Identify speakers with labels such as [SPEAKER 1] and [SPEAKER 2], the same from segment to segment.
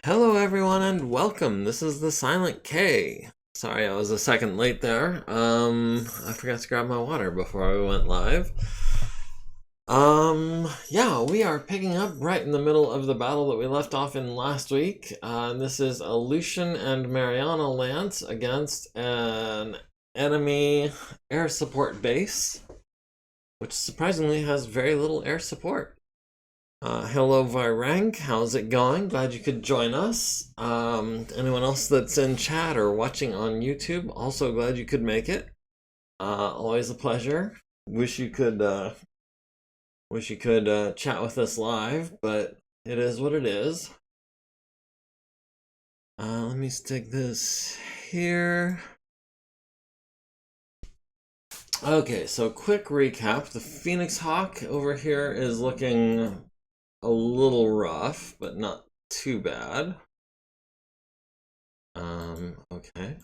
[SPEAKER 1] Hello everyone and welcome. This is the Silent K. Sorry I was a second late there. I forgot to grab my water before we went live. Yeah, we are picking up right in the middle of the battle that we left off in last week. This is a Lucian and Mariana Lance against an enemy air support base, which surprisingly has very little air support. Hello Virank, how's it going? Glad you could join us. Anyone else that's in chat or watching on YouTube, also glad you could make it. Always a pleasure. Wish you could chat with us live, but it is what it is. Let me stick this here. Okay, so quick recap. The Phoenix Hawk over here is looking a little rough, but not too bad. Okay.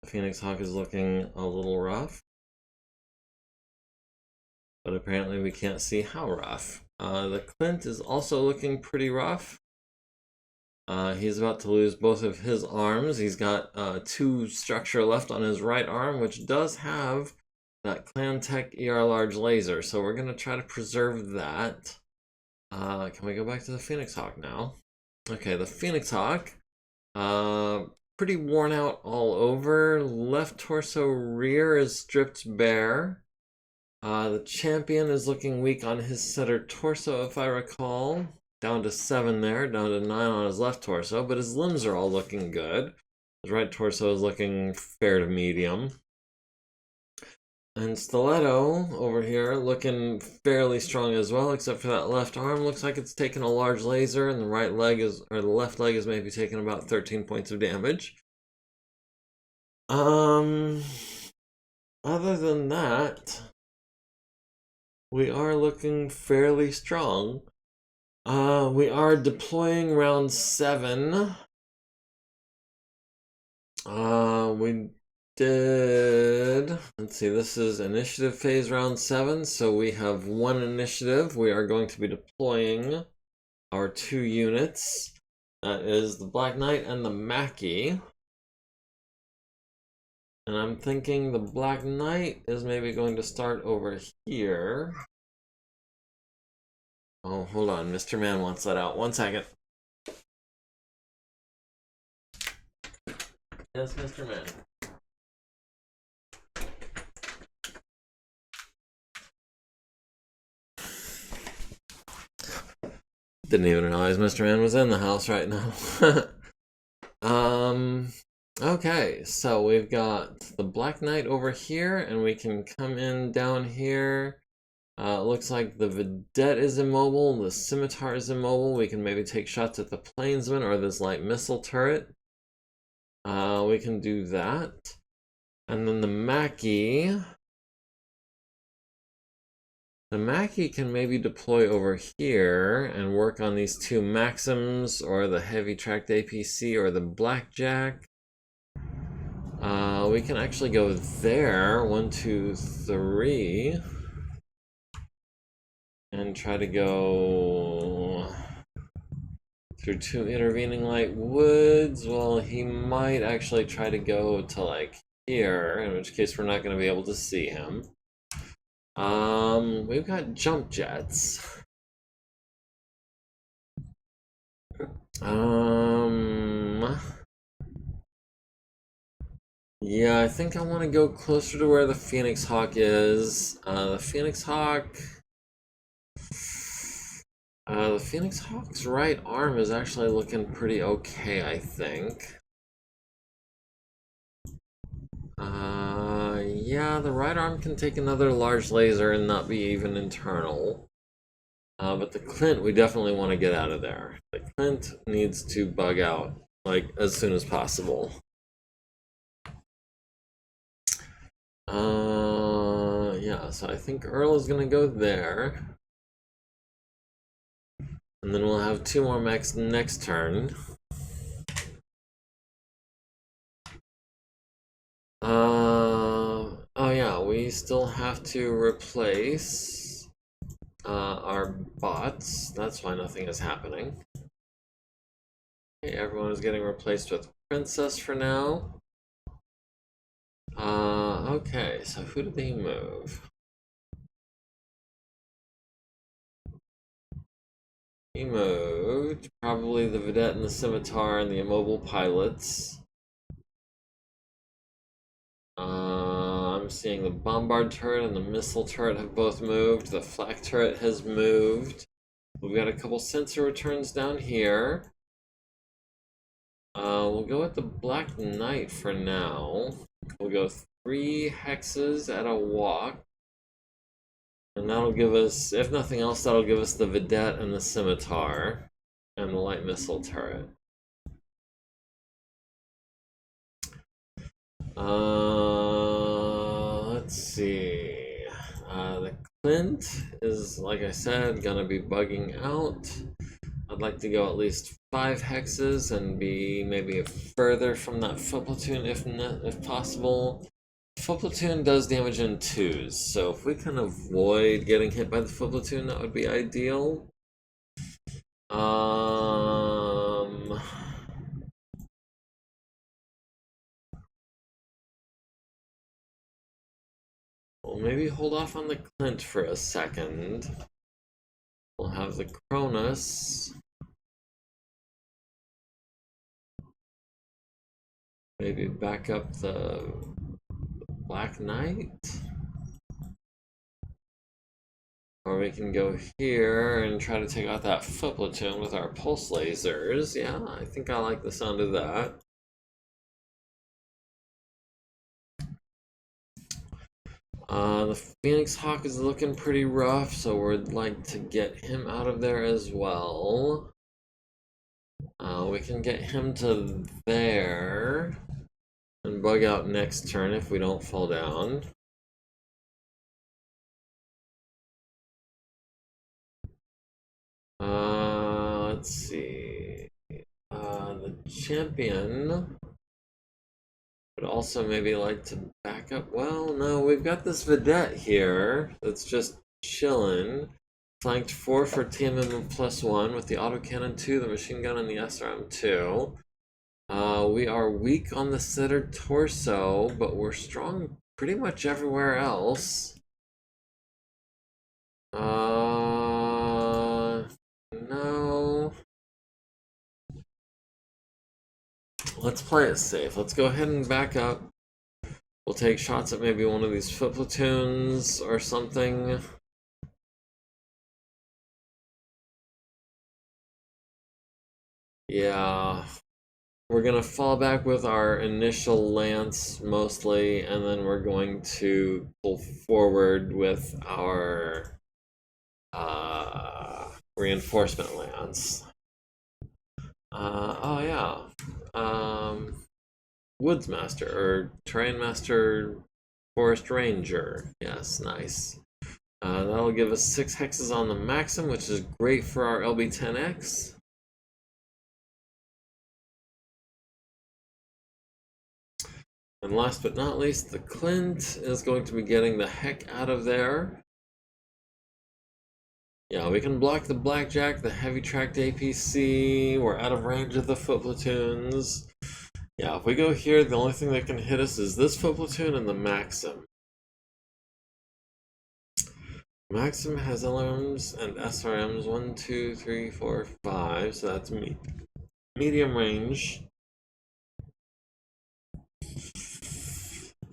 [SPEAKER 1] The Phoenix Hawk is looking a little rough, but apparently we can't see how rough. The Clint is also looking pretty rough. He's about to lose both of his arms. He's got 2 structure left on his right arm, which does have that Clan Tech ER large laser, so we're going to try to preserve that. Can we go back to the Phoenix Hawk now? Okay, the Phoenix Hawk, pretty worn out all over. Left torso rear is stripped bare. The champion is looking weak on his center torso, if I recall. Down to 7 there, down to 9 on his left torso, but his limbs are all looking good. His right torso is looking fair to medium. And Stiletto over here looking fairly strong as well, except for that left arm. Looks like it's taken a large laser, and the left leg is maybe taking about 13 points of damage. Other than that, we are looking fairly strong. We are deploying round 7. We did, let's see, this is initiative phase round 7, so we have 1 initiative. We are going to be deploying our 2 units. That is the Black Knight and the Mackie. And I'm thinking the Black Knight is maybe going to start over here. Oh, hold on, Mr. Man wants that out. 1 second. Yes, Mr. Man. Didn't even realize Mr. Man was in the house right now. Okay, so we've got the Black Knight over here, and we can come in down here. Looks like the Vedette is immobile, the Scimitar is immobile. We can maybe take shots at the Plainsman or this light missile turret. We can do that. And then the Mackie. The Mackie can maybe deploy over here and work on these 2 Maxims or the heavy tracked APC or the Blackjack. We can actually go there, 1, 2, 3, and try to go through 2 intervening light woods. Well, he might actually try to go to like here, in which case we're not going to be able to see him. We've got jump jets. Yeah, I think I want to go closer to where the Phoenix Hawk is. The Phoenix Hawk's right arm is actually looking pretty okay, I think. Yeah, the right arm can take another large laser and not be even internal. But the Clint, we definitely want to get out of there. The Clint needs to bug out, like, as soon as possible. Yeah, so I think Earl is gonna go there. And then we'll have 2 more mechs next turn. Oh yeah, we still have to replace our bots. That's why nothing is happening. Okay, everyone is getting replaced with Princess for now. Okay, so who did they move? He moved probably the Vedette and the Scimitar and the immobile pilots. I'm seeing the bombard turret and the missile turret have both moved. The flak turret has moved. We've got a couple sensor returns down here. We'll go with the Black Knight for now. We'll go 3 hexes at a walk. And that'll give us, if nothing else, that'll give us the Vedette and the Scimitar. And the light missile turret. Let's see. The Clint is, like I said, gonna be bugging out. I'd like to go at least 5 hexes and be maybe further from that foot platoon if possible. Foot platoon does damage in 2s, so if we can avoid getting hit by the foot platoon, that would be ideal. Well, maybe hold off on the Clint for a second. We'll have the Cronus. Maybe back up the Black Knight. Or we can go here and try to take out that foot platoon with our pulse lasers. Yeah, I think I like the sound of that. The Phoenix Hawk is looking pretty rough, so we'd like to get him out of there as well. We can get him to there and bug out next turn if we don't fall down. Let's see. The champion would also maybe like to back up. Well, no, we've got this Vedette here that's just chilling. Flanked 4 for TMM +1 with the autocannon 2, the machine gun, and the SRM 2. We are weak on the centered torso, but we're strong pretty much everywhere else. No. Let's play it safe. Let's go ahead and back up. We'll take shots at maybe one of these foot platoons or something. Yeah. We're gonna fall back with our initial lance mostly, and then we're going to pull forward with our reinforcement lance. Oh yeah. Woodsmaster or Terrain Master Forest Ranger. Yes, nice. That'll give us 6 hexes on the Maxim, which is great for our LB-10X. And last but not least, the Clint is going to be getting the heck out of there. Yeah, we can block the Blackjack, the heavy tracked APC. We're out of range of the foot platoons. Yeah, if we go here, the only thing that can hit us is this foot platoon and the Maxim. Maxim has LMs and SRMs 1, 2, 3, 4, 5, so that's medium range.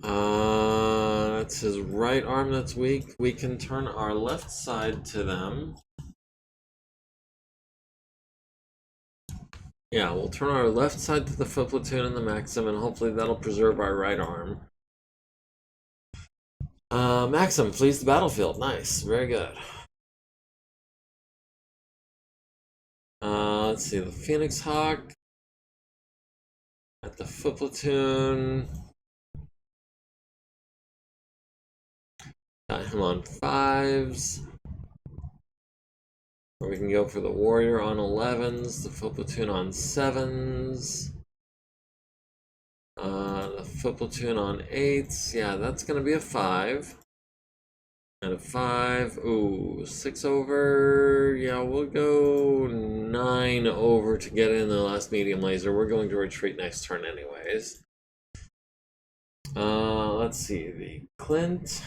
[SPEAKER 1] That's his right arm that's weak. We can turn our left side to them. Yeah, we'll turn our left side to the foot platoon and the Maxim, and hopefully that'll preserve our right arm. Maxim flees the battlefield. Nice, very good. Let's see, the Phoenix Hawk at the foot platoon. Got him on 5s. Or we can go for the Warrior on 11s, the foot platoon on 7s. The foot platoon on 8s. Yeah, that's going to be a 5. And a 5. Ooh, 6 over. Yeah, we'll go 9 over to get in the last medium laser. We're going to retreat next turn anyways. Let's see. The Clint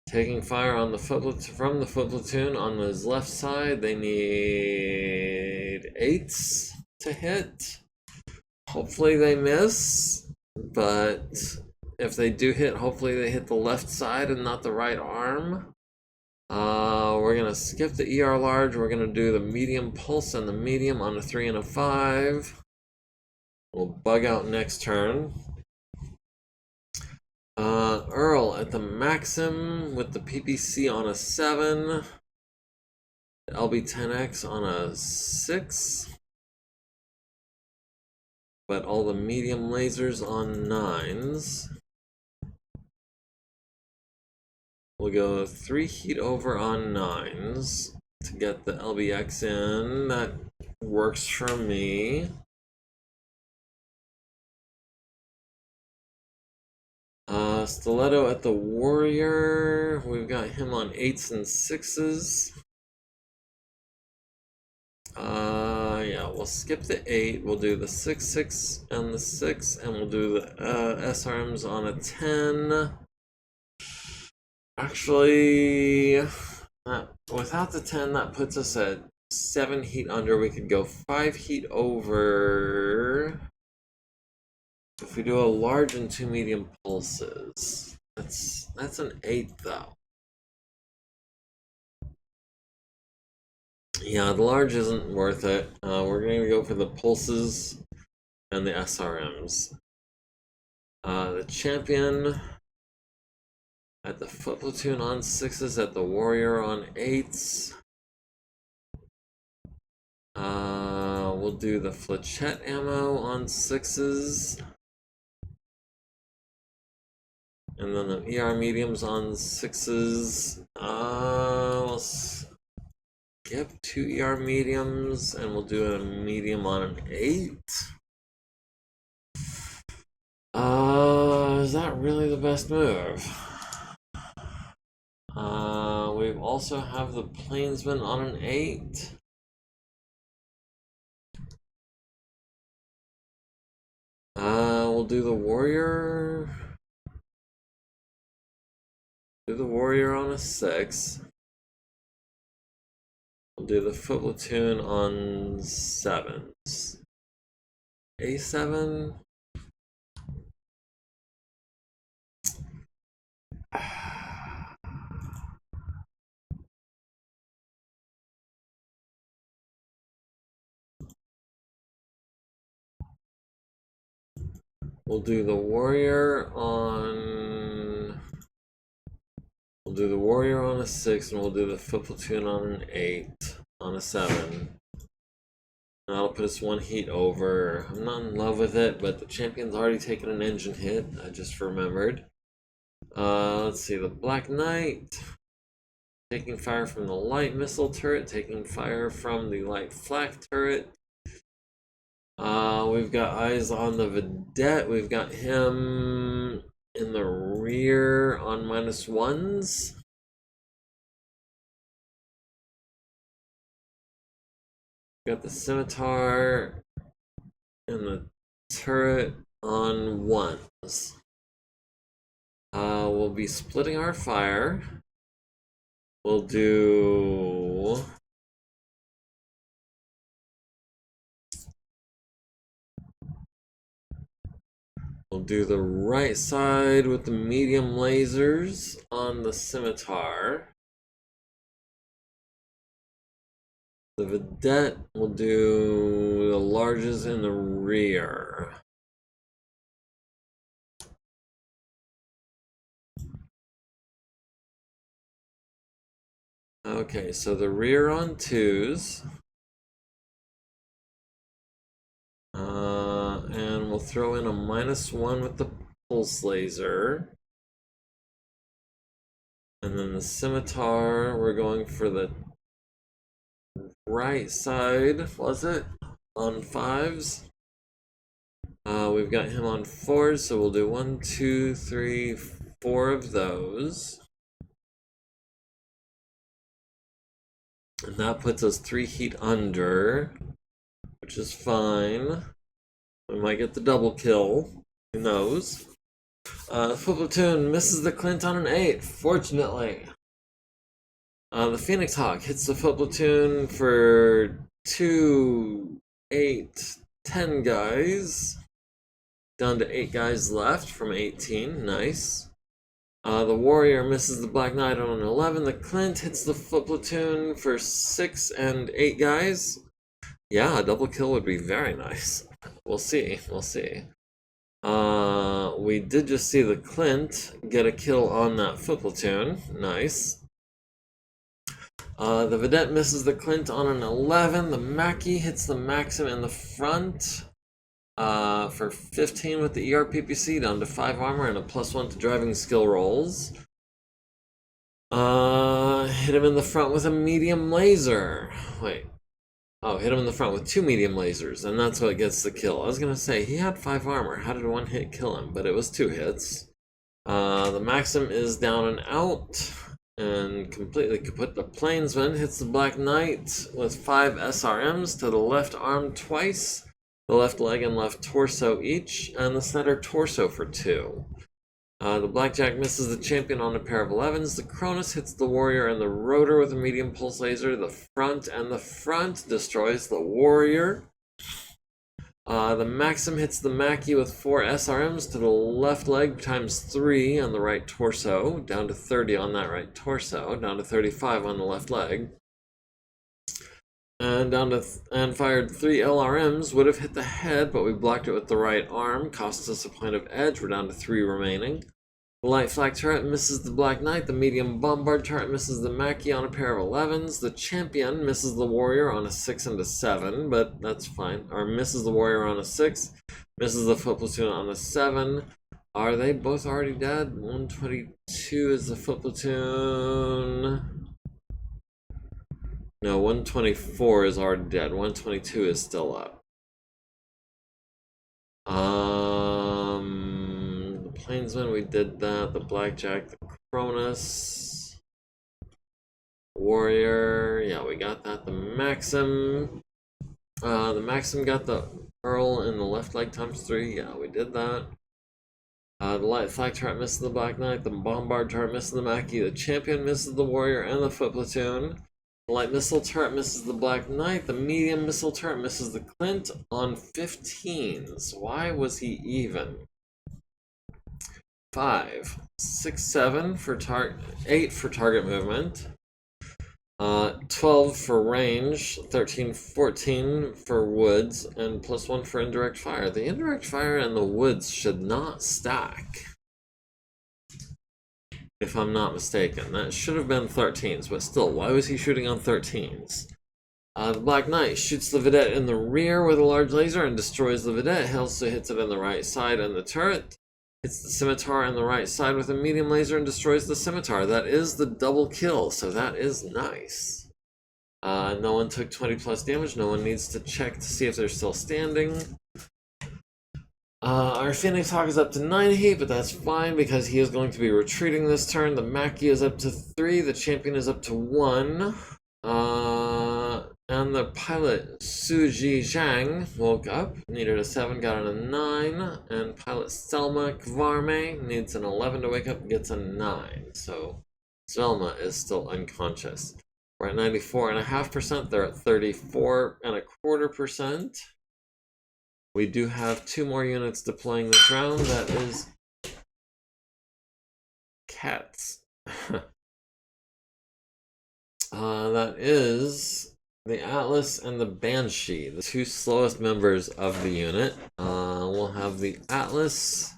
[SPEAKER 1] taking fire on the from the foot platoon on his left side. They need 8s to hit. Hopefully they miss, but if they do hit, hopefully they hit the left side and not the right arm. We're gonna skip the ER large. We're gonna do the medium pulse and the medium on a 3 and a 5. We'll bug out next turn. Earl at the Maxim with the PPC on a 7. LB10X on a 6. But all the medium lasers on 9s. We'll go 3 heat over on 9s to get the LBX in. That works for me. Stiletto at the Warrior. We've got him on 8s and 6s. Yeah, we'll skip the 8. We'll do the 6, 6, and the 6, and we'll do the SRMs on a 10. Actually, without the 10, that puts us at 7 heat under. We could go 5 heat over. If we do a large and 2 medium pulses, that's an 8 though. Yeah, the large isn't worth it. We're going to go for the pulses and the SRMs. The champion at the foot platoon on 6s, at the warrior on 8s. We'll do the flechette ammo on 6s. And then the ER mediums on 6s. We'll skip 2 ER mediums and we'll do a medium on an 8. Is that really the best move? We also have the plainsman on an 8. We'll do the warrior. Do the warrior on a 6. We'll do the foot platoon on 7s. A7. We'll do the warrior on. We'll do the warrior on a 6, and we'll do the foot platoon on an 8, on a 7. That'll put us 1 heat over. I'm not in love with it, but the champion's already taken an engine hit. I just remembered. Let's see, the Black Knight taking fire from the light missile turret, taking fire from the light flak turret. We've got eyes on the Vedette. We've got him in the rear on -1s. Got the scimitar and the turret on 1s. We'll be splitting our fire. We'll do the right side with the medium lasers on the scimitar. The Vedette will do the larges in the rear. Okay, so the rear on 2s. And we'll throw in a -1 with the pulse laser. And then the scimitar, we're going for the right side, was it? On 5s. We've got him on 4s, so we'll do 1, 2, 3, 4 of those. And that puts us 3 heat under, which is fine. We might get the double kill. Who knows? Full platoon misses the Clint on an 8, fortunately. The Phoenix Hawk hits the foot platoon for 2, 8, 10 guys. Down to 8 guys left from 18. Nice. The Warrior misses the Black Knight on an 11. The Clint hits the foot platoon for 6 and 8 guys. Yeah, a double kill would be very nice. We'll see. We'll see. We did just see the Clint get a kill on that foot platoon. Nice. The Vedette misses the Clint on an 11. The Mackie hits the Maxim in the front for 15 with the ERPPC, down to 5 armor and a +1 to driving skill rolls. Hit him in the front with a medium laser. Wait. Oh, hit him in the front with 2 medium lasers, and that's what gets the kill. I was going to say, he had 5 armor. How did 1 hit kill him? But it was 2 hits. The Maxim is down and out. And completely kaput. The Plainsman hits the Black Knight with 5 SRMs to the left arm twice, the left leg and left torso each, and the center torso for 2. The Blackjack misses the Champion on a pair of 11s. The Cronus hits the Warrior and the Rotor with a medium pulse laser. The front destroys the Warrior. The Maxim hits the Mackie with 4 SRMs to the left leg times 3 on the right torso, down to 30 on that right torso, down to 35 on the left leg. And fired 3 LRMs, would have hit the head, but we blocked it with the right arm, cost us a point of edge. We're down to 3 remaining. The light flak turret misses the Black Knight. The medium bombard turret misses the Mackie on a pair of 11s. The Champion misses the Warrior on a 6 and a 7, but that's fine. Or misses the Warrior on a 6, misses the foot platoon on a 7. Are they both already dead? 122 is the foot platoon. No, 124 is already dead. 122 is still up. Plainsman, we did that. The Blackjack, the Cronus, Warrior, yeah, we got that. The Maxim got the Earl in the left leg times 3, yeah, we did that. The light flag turret misses the Black Knight. The bombard turret misses the Mackie. The Champion misses the Warrior and the foot platoon. The light missile turret misses the Black Knight. The medium missile turret misses the Clint on 15s. Why was he even? 5, 6, 7 for 8 for target movement, 12 for range, 13, 14 for woods, and +1 for indirect fire. The indirect fire and the woods should not stack, if I'm not mistaken. That should have been 13s, but still, why was he shooting on 13s? The Black Knight shoots the Vedette in the rear with a large laser and destroys the Vedette. He also hits it in the right side and the turret. Hits the Scimitar on the right side with a medium laser and destroys the Scimitar. That is the double kill, so that is nice. No one took 20 plus damage. No one needs to check to see if they're still standing. Our Phoenix Hawk is up to 9 heat, but that's fine because he is going to be retreating this turn. The Mackie is up to 3. The Champion is up to 1. And the pilot Suji Zhang woke up, needed a 7, got a 9, and pilot Selma Kvarme needs an 11 to wake up and gets a 9. So Selma is still unconscious. We're at 94.5%, they're at 34.25%. We do have 2 more units deploying this round, that is cats. That is the Atlas and the Banshee, the 2 slowest members of the unit. We'll have the Atlas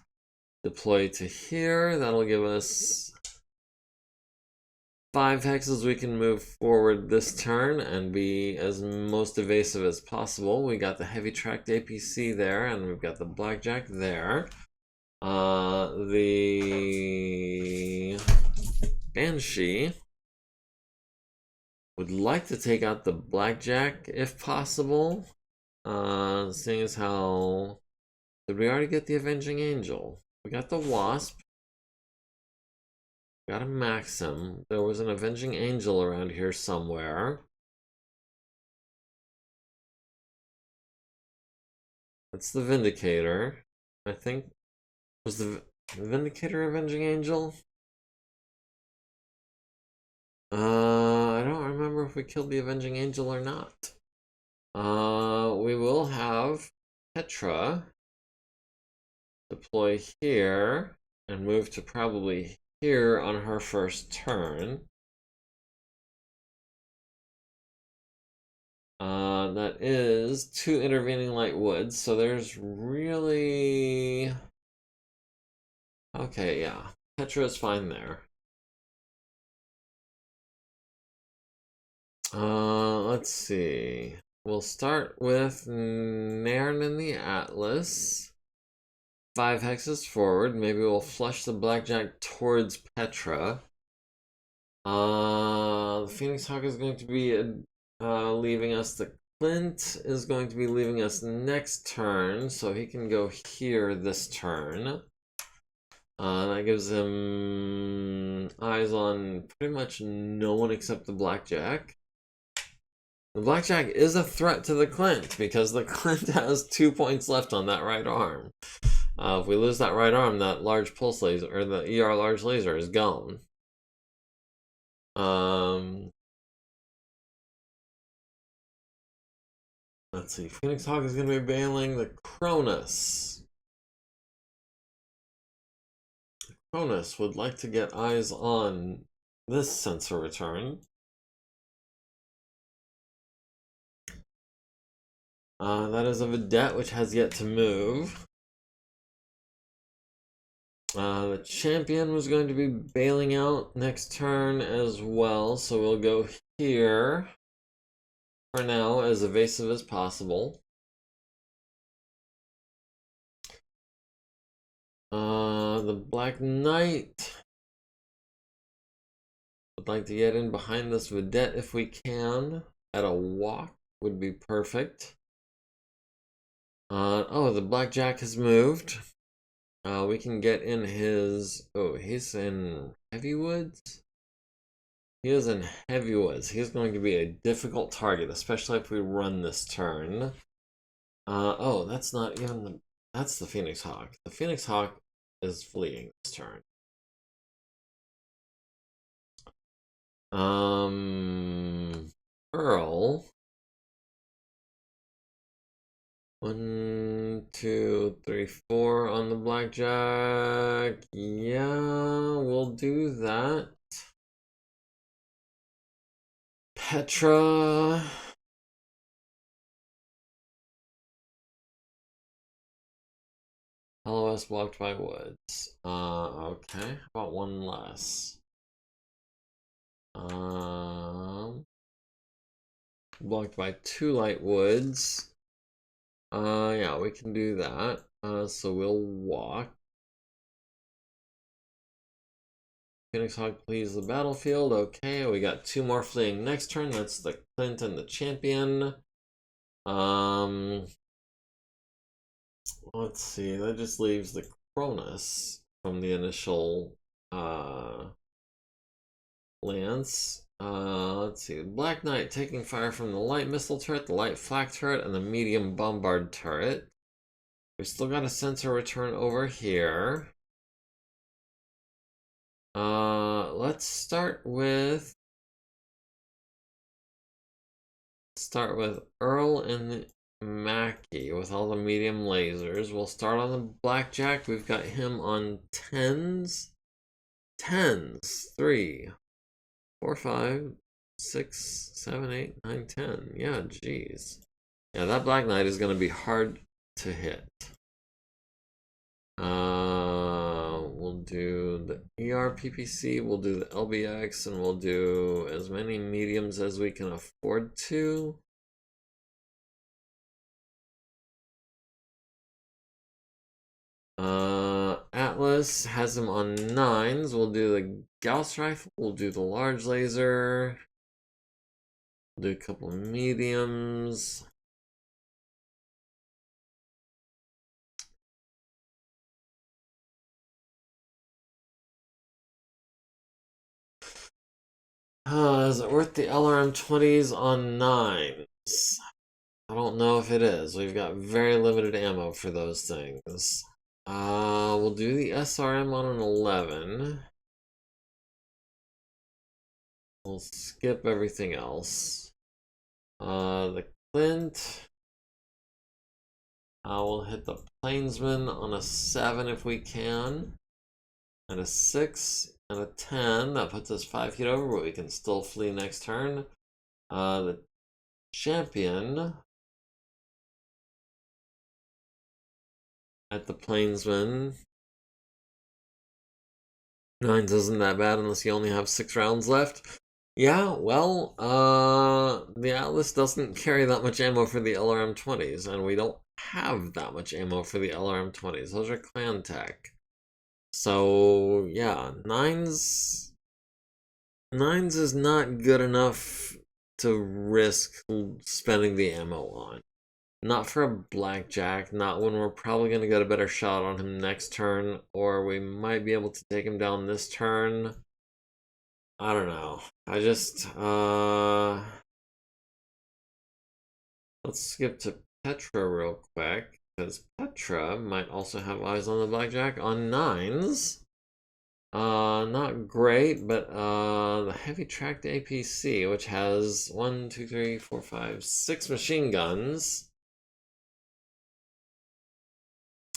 [SPEAKER 1] deploy to here. That'll give us 5 hexes. We can move forward this turn and be as most evasive as possible. We got the heavy tracked APC there, and we've got the Blackjack there. The Banshee would like to take out the Blackjack if possible. Seeing as how... Did we already get the Avenging Angel? We got the Wasp. Got a Maxim. There was an Avenging Angel around here somewhere. That's the Vindicator. I think. Was the Vindicator Avenging Angel? I don't remember if we killed the Avenging Angel or not. We will have Petra deploy here and move to probably here on her first turn. That is 2 intervening light woods, so there's really... Okay, yeah. Petra is fine there. Let's see. We'll start with Nairn in the Atlas. 5 hexes forward. Maybe we'll flush the blackjack towards Petra. The Phoenix Hawk is going to be leaving us. The Clint is going to be leaving us next turn, so he can go here this turn. That gives him eyes on pretty much no one except the blackjack. The blackjack is a threat to the Clint because the Clint has 2 points left on that right arm. If we lose that right arm, that large pulse laser, or the ER large laser, is gone. Let's see. Phoenix Hawk is going to be bailing the Cronus. Cronus would like to get eyes on this sensor return. That is a Vedette, which has yet to move. The champion was going to be bailing out next turn as well, so we'll go here for now, as evasive as possible. The Black Knight would like to get in behind this Vedette if we can. At a walk would be perfect. Oh, the Blackjack has moved. We can get in his... Oh, he's in Heavy Woods? He is in Heavy Woods. He's going to be a difficult target, especially if we run this turn. Oh, that's not even the... That's the Phoenix Hawk. The Phoenix Hawk is fleeing this turn. Earl. 1, 2, 3, 4 on the blackjack. Yeah, we'll do that. Petra. LOS blocked by woods. Okay. How about one less? Blocked by 2 light woods. Yeah, we can do that. So we'll walk. Phoenix Hawk please the battlefield. Okay, we got 2 more fleeing next turn. That's the Clint and the champion. Let's see. That just leaves the Cronus from the initial lance. Let's see. Black Knight taking fire from the light missile turret, the light flak turret, and the medium bombard turret. We still got a sensor return over here. Let's start with Earl and Mackie with all the medium lasers. We'll start on the blackjack. We've got him on 10s. 3, 4, 5, 6, 7, 8, 9, 10. Yeah, jeez. Yeah, that Black Knight is going to be hard to hit. We'll do the ERPPC, we'll do the LBX, and we'll do as many mediums as we can afford to. Atlas has him on 9s. We'll do the Gauss rifle, we'll do the large laser, we'll do a couple of mediums. Is it worth the LRM 20s on 9s? I don't know if it is. We've got very limited ammo for those things. We'll do the SRM on an 11. We'll skip everything else. The Clint. We'll hit the Plainsman on a 7 if we can. And a 6 and a 10. That puts us 5 feet over, but we can still flee next turn. The Champion at the Plainsman. 9 isn't that bad unless you only have 6 rounds left. Yeah, well, the Atlas doesn't carry that much ammo for the LRM-20s, and we don't have that much ammo for the LRM-20s. Those are clan tech. So, yeah, 9s is not good enough to risk spending the ammo on. Not for a blackjack, not when we're probably going to get a better shot on him next turn, or we might be able to take him down this turn. I don't know. I just, let's skip to Petra real quick, because Petra might also have eyes on the blackjack on 9s. Not great, but the heavy tracked APC, which has 1, 2, 3, 4, 5, 6 machine guns.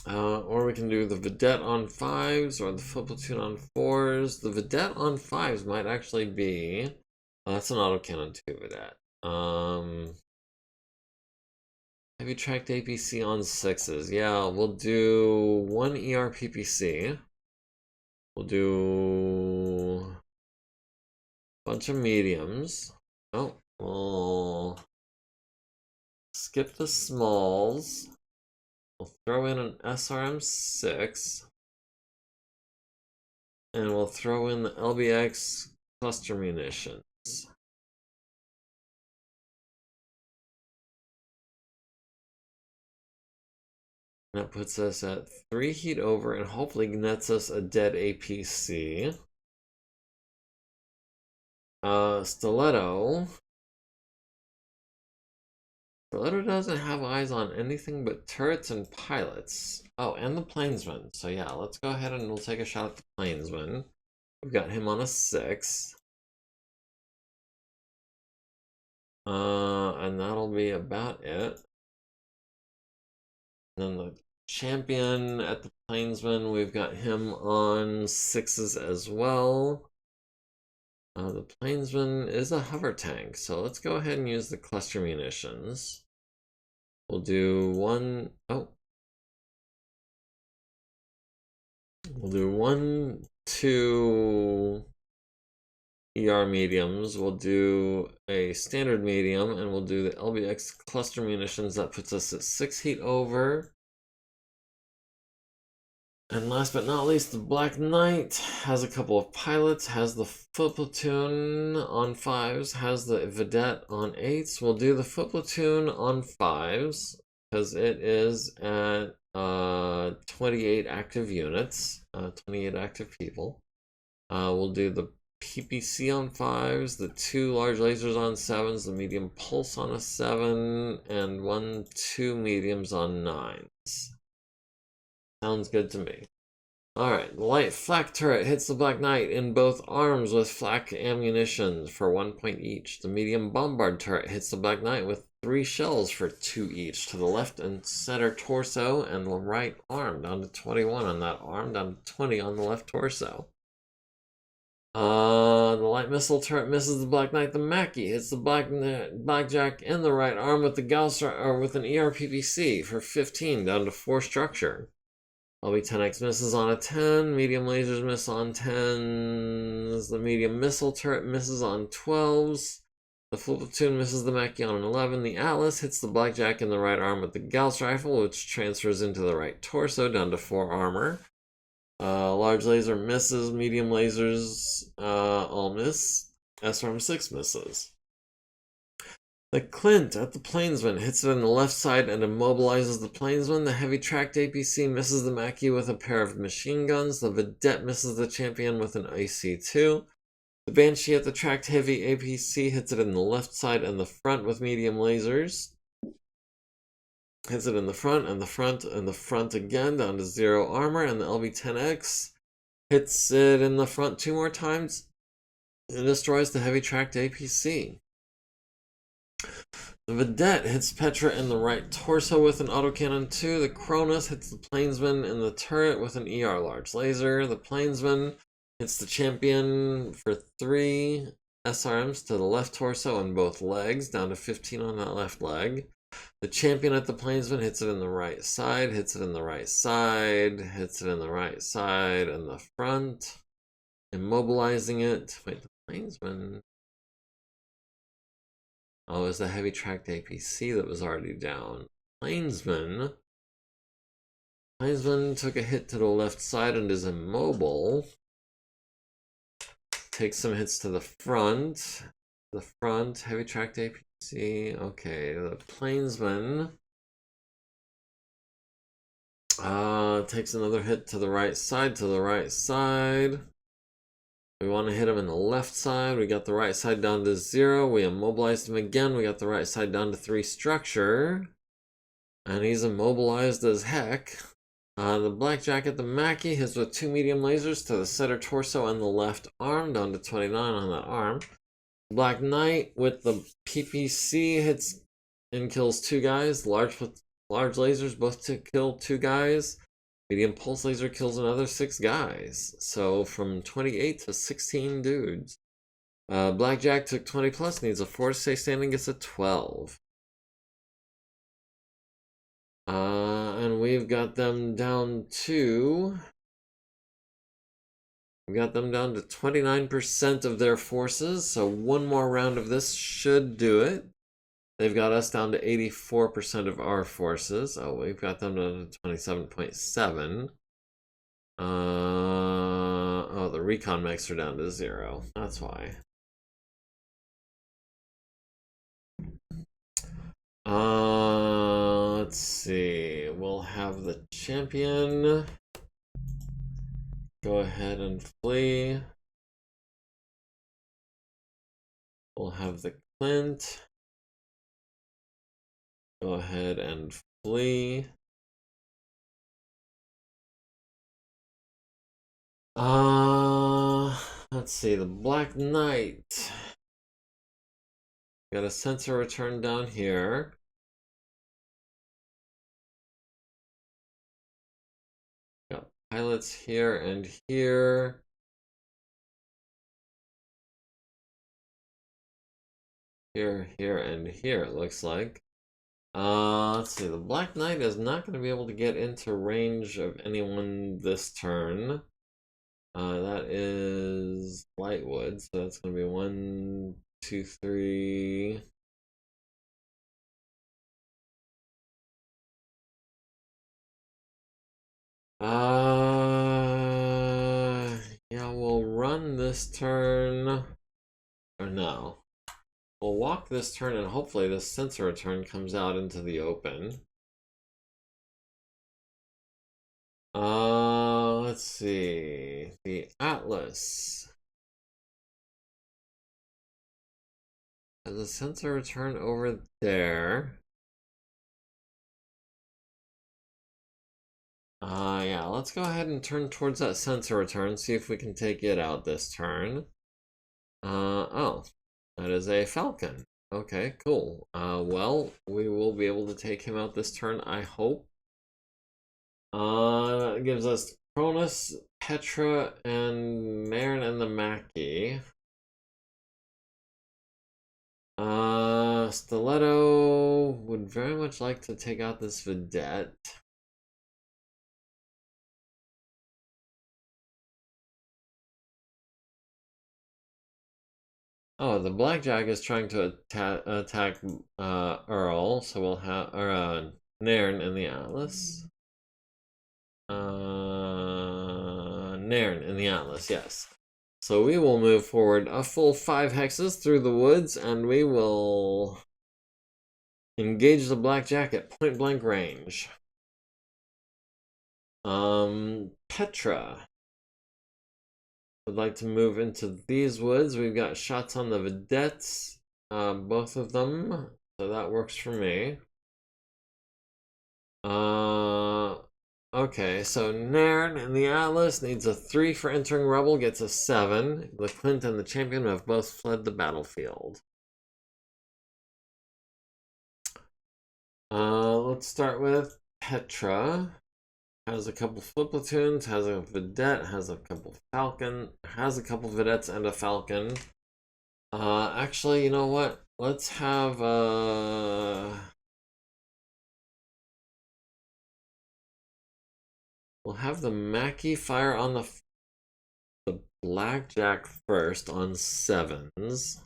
[SPEAKER 1] Or we can do the Vedette on 5s or the full platoon on 4s. The Vedette on 5s might actually be... that's an autocannon too, Vedette. Heavy tracked APC on 6s. Yeah, we'll do 1 ERPPC. We'll do a bunch of mediums. Oh, we'll skip the smalls. We'll throw in an SRM-6. And we'll throw in the LBX cluster munitions. That puts us at 3 heat over and hopefully nets us a dead APC. Stiletto. Stiletto doesn't have eyes on anything but turrets and pilots. Oh, and the Plainsman. So yeah, let's go ahead and we'll take a shot at the Plainsman. We've got him on a 6. And that'll be about it. And then the Champion at the Plainsman, we've got him on 6s as well. The Plainsman is a hover tank, so let's go ahead and use the cluster munitions. We'll do 1, we'll do 1, 2 ER mediums. We'll do a standard medium, and we'll do the LBX cluster munitions. That puts us at 6 heat over. And last but not least, the Black Knight has a couple of pilots, has the foot platoon on 5s, has the Vedette on 8s. We'll do the foot platoon on 5s, because it is at 28 active units, 28 active people. We'll do the PPC on 5s, the 2 large lasers on 7s, the medium pulse on a 7, and 1, 2 mediums on 9s. Sounds good to me. Alright, the light flak turret hits the Black Knight in both arms with flak ammunition for 1 point each. The medium bombard turret hits the Black Knight with 3 shells for 2 each to the left and center torso and the right arm, down to 21 on that arm, down to 20 on the left torso. The light missile turret misses the Black Knight. The Mackie hits the blackjack in the right arm with the Gauss or with an ERPPC for 15, down to 4 structure. LB-10X misses on a 10, medium lasers miss on 10s, the medium missile turret misses on 12s, the full platoon misses the Mackie on an 11, the Atlas hits the blackjack in the right arm with the Gauss rifle, which transfers into the right torso, down to 4 armor. Large laser misses, medium lasers all miss, SRM-6 misses. The Clint at the Plainsman hits it on the left side and immobilizes the Plainsman. The heavy tracked APC misses the Mackie with a pair of machine guns. The Vedette misses the Champion with an IC-2. The Banshee at the tracked heavy APC hits it in the left side and the front with medium lasers. hits it in the front, and the front, and the front again, down to 0 armor, and the LB-10X hits it in the front 2 more times, and destroys the heavy tracked APC. The Vedette hits Petra in the right torso with an autocannon 2. The Cronus hits the Plainsman in the turret with an ER large laser. The Plainsman hits the Champion for 3 SRMs to the left torso and both legs, down to 15 on that left leg. The Champion at the Plainsman hits it in the right side, hits it in the right side, hits it in the right side and the front, immobilizing it. Wait, the Plainsman... Oh, it was the heavy tracked APC that was already down. Plainsman took a hit to the left side and is immobile. Takes some hits to the front. The front, heavy tracked APC. Okay, the Plainsman takes another hit to the right side, We want to hit him in the left side. We got the right side down to 0. We immobilized him again. We got the right side down to 3 structure. And he's immobilized as heck. The Blackjack at the Mackie hits with 2 medium lasers to the center torso and the left arm, down to 29 on that arm. Black Knight with the PPC hits and kills 2 guys. Large lasers both to kill 2 guys. Medium pulse laser kills another 6 guys. So from 28 to 16 dudes. Blackjack took 20 plus, needs a 4 to stay standing, gets a 12. And we've got them down to... We got them down to 29% of their forces, so one more round of this should do it. They've got us down to 84% of our forces. Oh, we've got them down to 27.7. Oh, the recon mechs are down to 0. That's why. Let's see. We'll have the Champion go ahead and flee. We'll have the Clint go ahead and flee. Let's see, the Black Knight. Got a sensor return down here. Got pilots here and here. Here, and here, it looks like. Let's see, the Black Knight is not going to be able to get into range of anyone this turn. That is Lightwood, so that's going to be 1, 2, 3. Yeah, we'll run this turn. Or no. We'll walk this turn and hopefully this sensor return comes out into the open. Let's see. The Atlas has a sensor return over there. Yeah, let's go ahead and turn towards that sensor return, see if we can take it out this turn. Oh, that is a Falcon. Okay, cool. Well, we will be able to take him out this turn, I hope. That gives us Cronus, Petra, and Marin and the Mackie. Stiletto would very much like to take out this Vedette. Oh, the Blackjack is trying to attack Earl, so we'll have Nairn in the Atlas. Nairn in the Atlas, yes. So we will move forward a full 5 hexes through the woods, and we will engage the Blackjack at point blank range. Petra would like to move into these woods. We've got shots on the Vedettes, both of them, so that works for me. Okay, so Nairn in the Atlas needs a 3 for entering Rebel, gets a 7. The Clint and the Champion have both fled the battlefield. Let's start with Petra. Has a couple flip platoons, has a vedette, has a couple falcon, has a couple vedettes and a falcon. Actually, you know what? Let's have we'll have the Mackie fire on the blackjack first on 7s.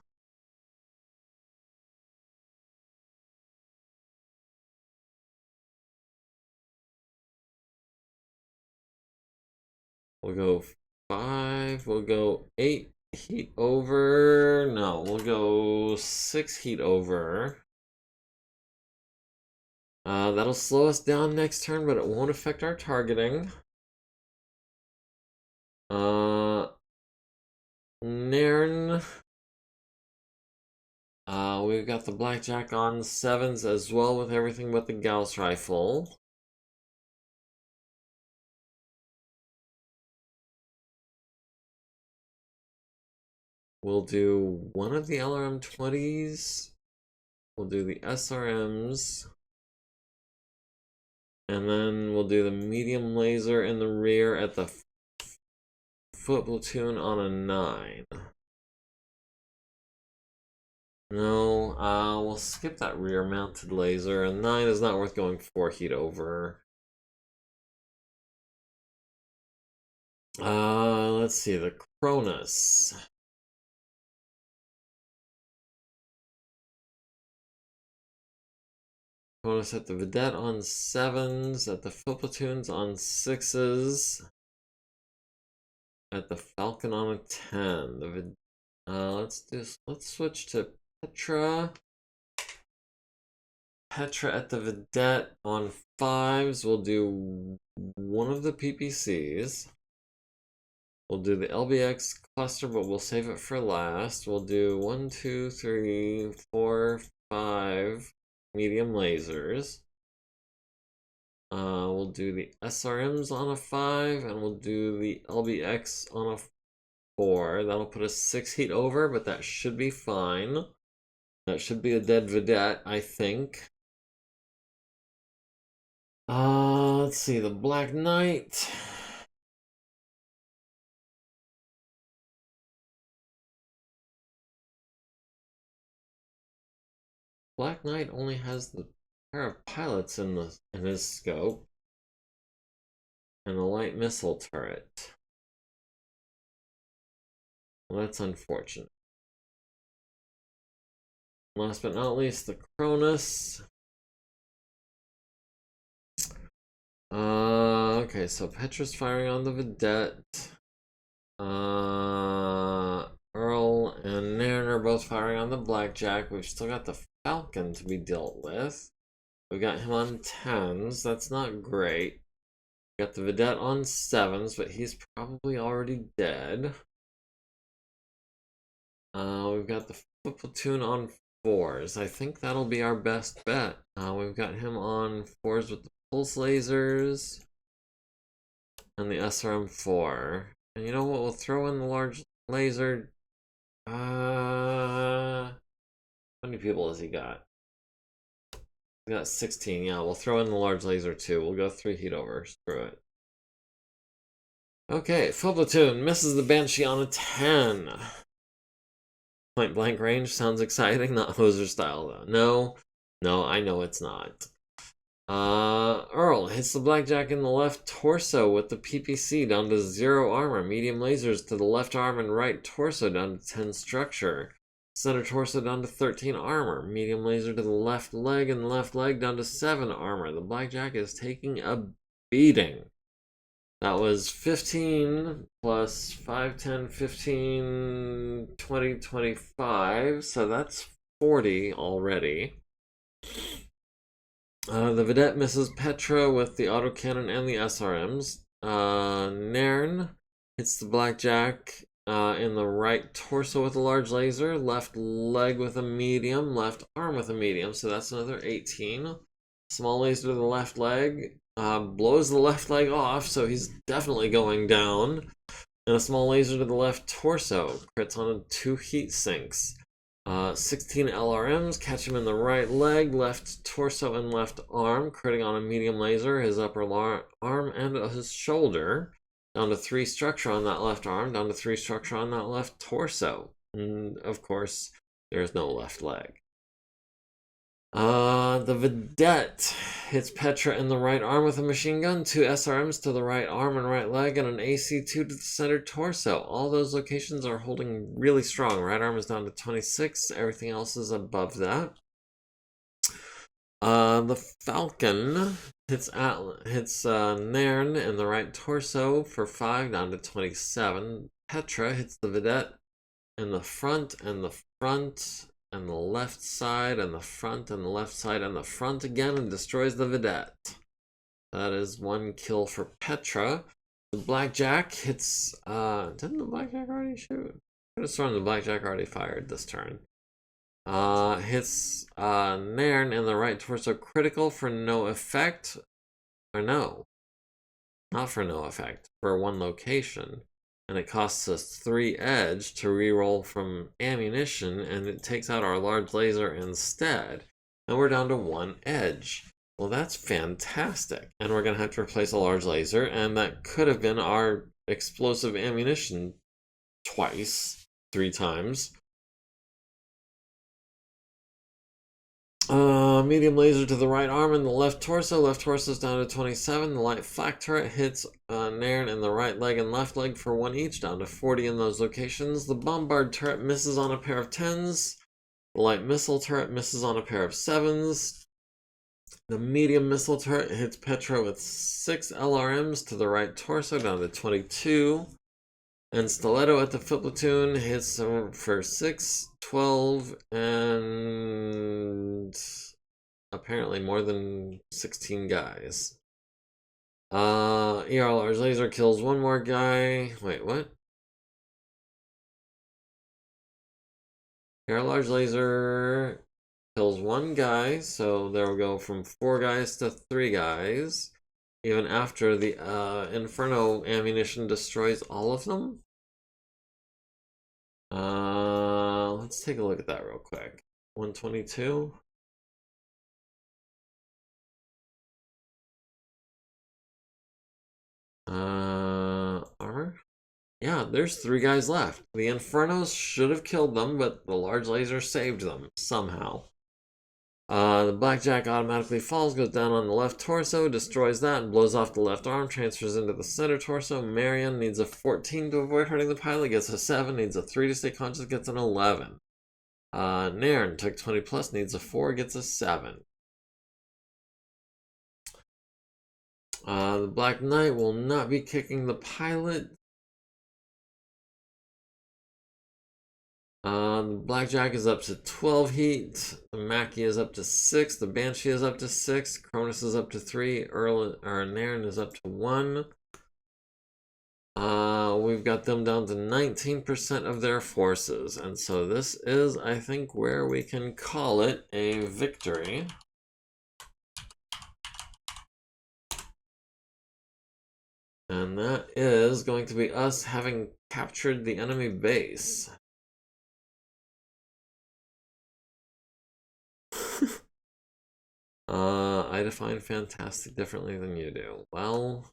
[SPEAKER 1] We'll go 5. We'll go 8 heat over. No, we'll go 6 heat over. That'll slow us down next turn, but it won't affect our targeting. Nairn. We've got the blackjack on 7s as well with everything but the Gauss rifle. We'll do one of the LRM-20s. We'll do the SRMs. And then we'll do the medium laser in the rear at the foot platoon on a 9. No, we'll skip that rear mounted laser. A 9 is not worth going 4 heat over. Let's see, the Cronus. Cronus at the vedette on 7s, at the foot platoons on 6s, at the falcon on a 10. Let's switch to Petra. Petra at the vedette on 5s. We'll do one of the PPCs. We'll do the LBX cluster, but we'll save it for last. We'll do 1, 2, 3, 4, 5 medium lasers. We'll do the SRMs on a 5, and we'll do the LBX on a 4. That'll put us 6 heat over, but that should be fine. That should be a dead vedette, I think. Let's see, the Black Knight. Black Knight only has the pair of pilots in his scope and a light missile turret. Well, that's unfortunate. Last but not least, the Cronus. Okay, so Petra's firing on the vedette. Earl and Nairn are both firing on the blackjack. We've still got the falcon to be dealt with. We got him on 10s. That's not great. We got the vedette on 7s, but he's probably already dead. We've got the foot platoon on 4s. I think that'll be our best bet. We've got him on 4s with the pulse lasers and the SRM-4. And you know what? We'll throw in the large laser. How many people has he got? He's got 16. Yeah, we'll throw in the large laser too. We'll go 3 heat over. Screw it. Okay, full platoon misses the Banshee on a 10. Point blank range sounds exciting. Not Hoser style though. No, I know it's not. Earl hits the blackjack in the left torso with the PPC down to 0 armor. Medium lasers to the left arm and right torso down to 10 structure. Center torso down to 13 armor. Medium laser to the left leg and left leg down to 7 armor. The blackjack is taking a beating. That was 15 plus 5, 10, 15, 20, 25. So that's 40 already. The vedette misses Petra with the autocannon and the SRMs. Nairn hits the blackjack in the right torso with a large laser, left leg with a medium, left arm with a medium, so that's another 18. Small laser to the left leg. Blows the left leg off, so he's definitely going down. And a small laser to the left torso. Crits on 2 heat sinks. 16 LRMs, catch him in the right leg, left torso, and left arm. Critting on a medium laser, his upper arm, and his shoulder. Down to 3 structure on that left arm, down to 3 structure on that left torso. And of course, there's no left leg. The Vedette hits Petra in the right arm with a machine gun, 2 SRMs to the right arm and right leg, and an AC2 to the center torso. All those locations are holding really strong. Right arm is down to 26, everything else is above that. The Falcon hits Nairn in the right torso for 5, down to 27. Petra hits the Vedette in the front, and the front, and the left side, and the front, and the left side, and the front again, and destroys the Vedette. That is 1 kill for Petra. The Blackjack hits, didn't the Blackjack already shoot? I could have sworn the Blackjack already fired this turn. Hits Nairn in the right torso, critical for no effect. Or no, not for no effect, for 1 location. And it costs us 3 edge to reroll from ammunition, and it takes out our large laser instead. And we're down to 1 edge. Well, that's fantastic. And we're going to have to replace a large laser, and that could have been our explosive ammunition twice, 3 times. Medium laser to the right arm and the left torso. Left torso is down to 27. The light flak turret hits Nairn in the right leg and left leg for 1 each, down to 40 in those locations. The bombard turret misses on a pair of 10s. The light missile turret misses on a pair of 7s. The medium missile turret hits Petra with 6 LRMs to the right torso, down to 22. And Stiletto at the foot platoon hits for 6, 12, and apparently more than 16 guys. ER large laser kills 1 more guy. Wait, what? ER large laser kills 1 guy, so there will go from 4 guys to 3 guys. Even after the Inferno ammunition destroys all of them? Let's take a look at that real quick. 122. Armor? Yeah, there's 3 guys left. The Infernos should have killed them, but the large laser saved them somehow. The Blackjack automatically falls, goes down on the left torso, destroys that, and blows off the left arm, transfers into the center torso. Marion needs a 14 to avoid hurting the pilot, gets a 7, needs a 3 to stay conscious, gets an 11. Nairn took 20 plus, needs a 4, gets a 7. The Black Knight will not be kicking the pilot. The Blackjack is up to 12 heat. The Mackie is up to 6. The Banshee is up to 6. Cronus is up to 3. Nairn is up to 1. We've got them down to 19% of their forces. And so this is, I think, where we can call it a victory. And that is going to be us having captured the enemy base. I define fantastic differently than you do. Well,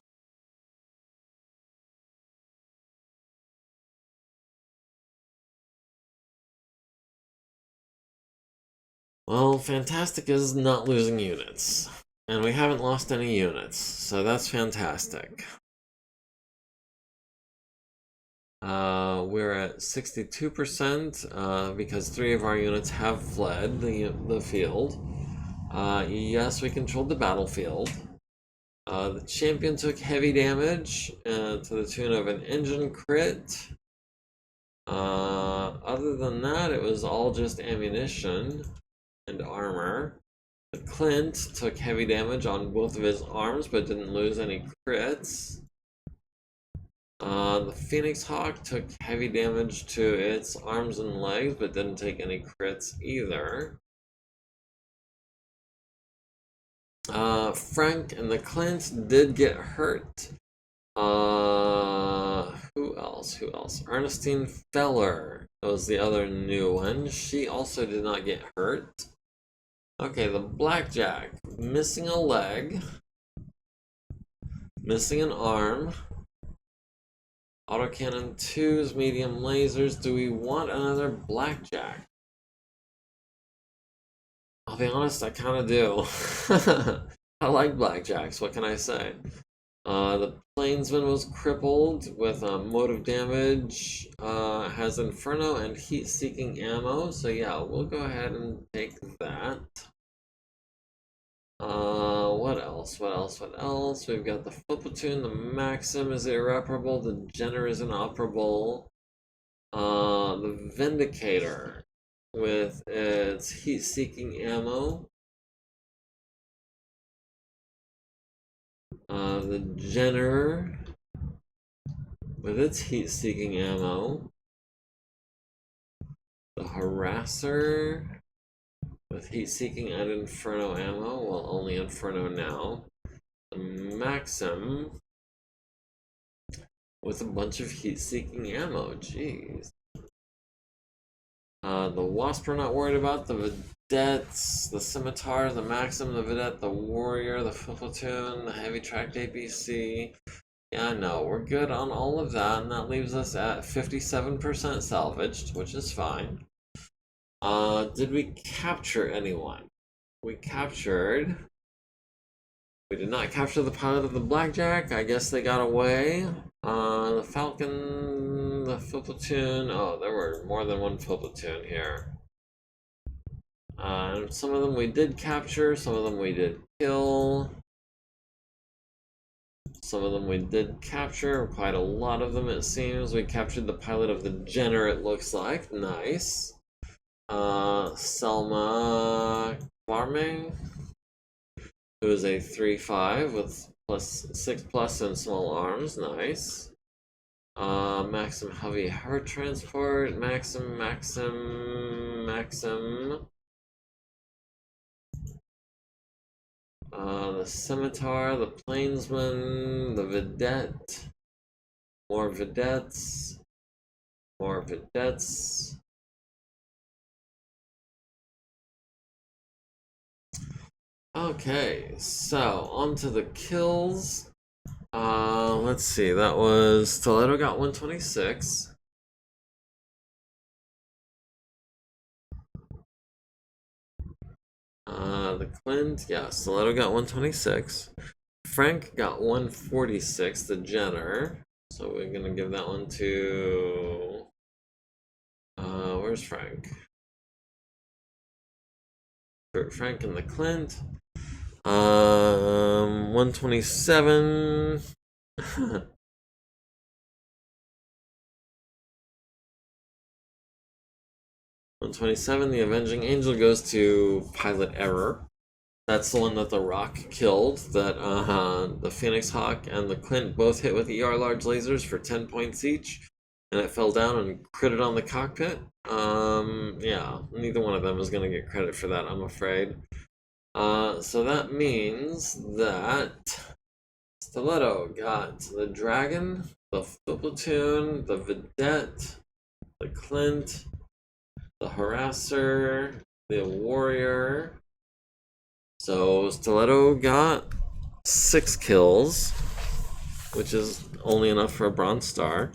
[SPEAKER 1] fantastic is not losing units. And we haven't lost any units, so that's fantastic. We're at 62% because 3 of our units have fled the field. Yes, we controlled the battlefield. The champion took heavy damage to the tune of an engine crit. Other than that, it was all just ammunition and armor. The Clint took heavy damage on both of his arms, but didn't lose any crits. The Phoenix Hawk took heavy damage to its arms and legs, but didn't take any crits either. Frank and the Clint did get hurt. Who else? Who else? Ernestine Feller was the other new one. She also did not get hurt. Okay, the Blackjack, missing a leg, missing an arm. Autocannon 2's medium lasers. Do we want another Blackjack? I'll be honest, I kind of do. I like Blackjacks, what can I say? The Plainsman was crippled with motive damage, has Inferno and heat-seeking ammo, so yeah, we'll go ahead and take that. What else? What else? What else? We've got the Flip Platoon, the Maxim is irreparable, the Jenner is inoperable. The Vindicator with its heat-seeking ammo. The Jenner with its heat-seeking ammo. The Harasser with heat-seeking and Inferno ammo. Well, only Inferno now. The Maxim with a bunch of heat-seeking ammo. Jeez. The Wasp we're not worried about. The Vedettes, the Scimitar, the Maxim, the Vedette, the Warrior, the Flip Platoon, the Heavy Tracked APC. Yeah, no, we're good on all of that, and that leaves us at 57% salvaged, which is fine. Did we capture anyone? We did not capture the pilot of the Blackjack. I guess they got away. The Falcon, the Flip Platoon. Oh, there were more than one Flip Platoon here. Some of them we did capture, some of them we did kill. Some of them we did capture, quite a lot of them it seems. We captured the pilot of the Jenner, it looks like. Nice. Selma Farming, who is a 3-5 with +6+ and small arms. Nice. Maxim Heavy Hurt Transport. Maxim. The Scimitar, the Plainsman, the Vedette. More Vedettes. More Vedettes. Okay, so on to the kills. Let's see, that was Stiletto got 126. The Clint, yeah, Stiletto got 126. Frank got 146, the Jenner. So we're gonna give that one to where's Frank? Frank and the Clint. 127. 127, the Avenging Angel goes to Pilot Error. That's the one that the Rock killed, that the Phoenix Hawk and the Clint both hit with ER large lasers for 10 points each, and it fell down and critted on the cockpit. Yeah, neither one of them is going to get credit for that, I'm afraid. So that means that Stiletto got the Dragon, the Flip Platoon, the Vedette, the Clint, the Harasser, the Warrior. So Stiletto got 6 kills, which is only enough for a Bronze Star.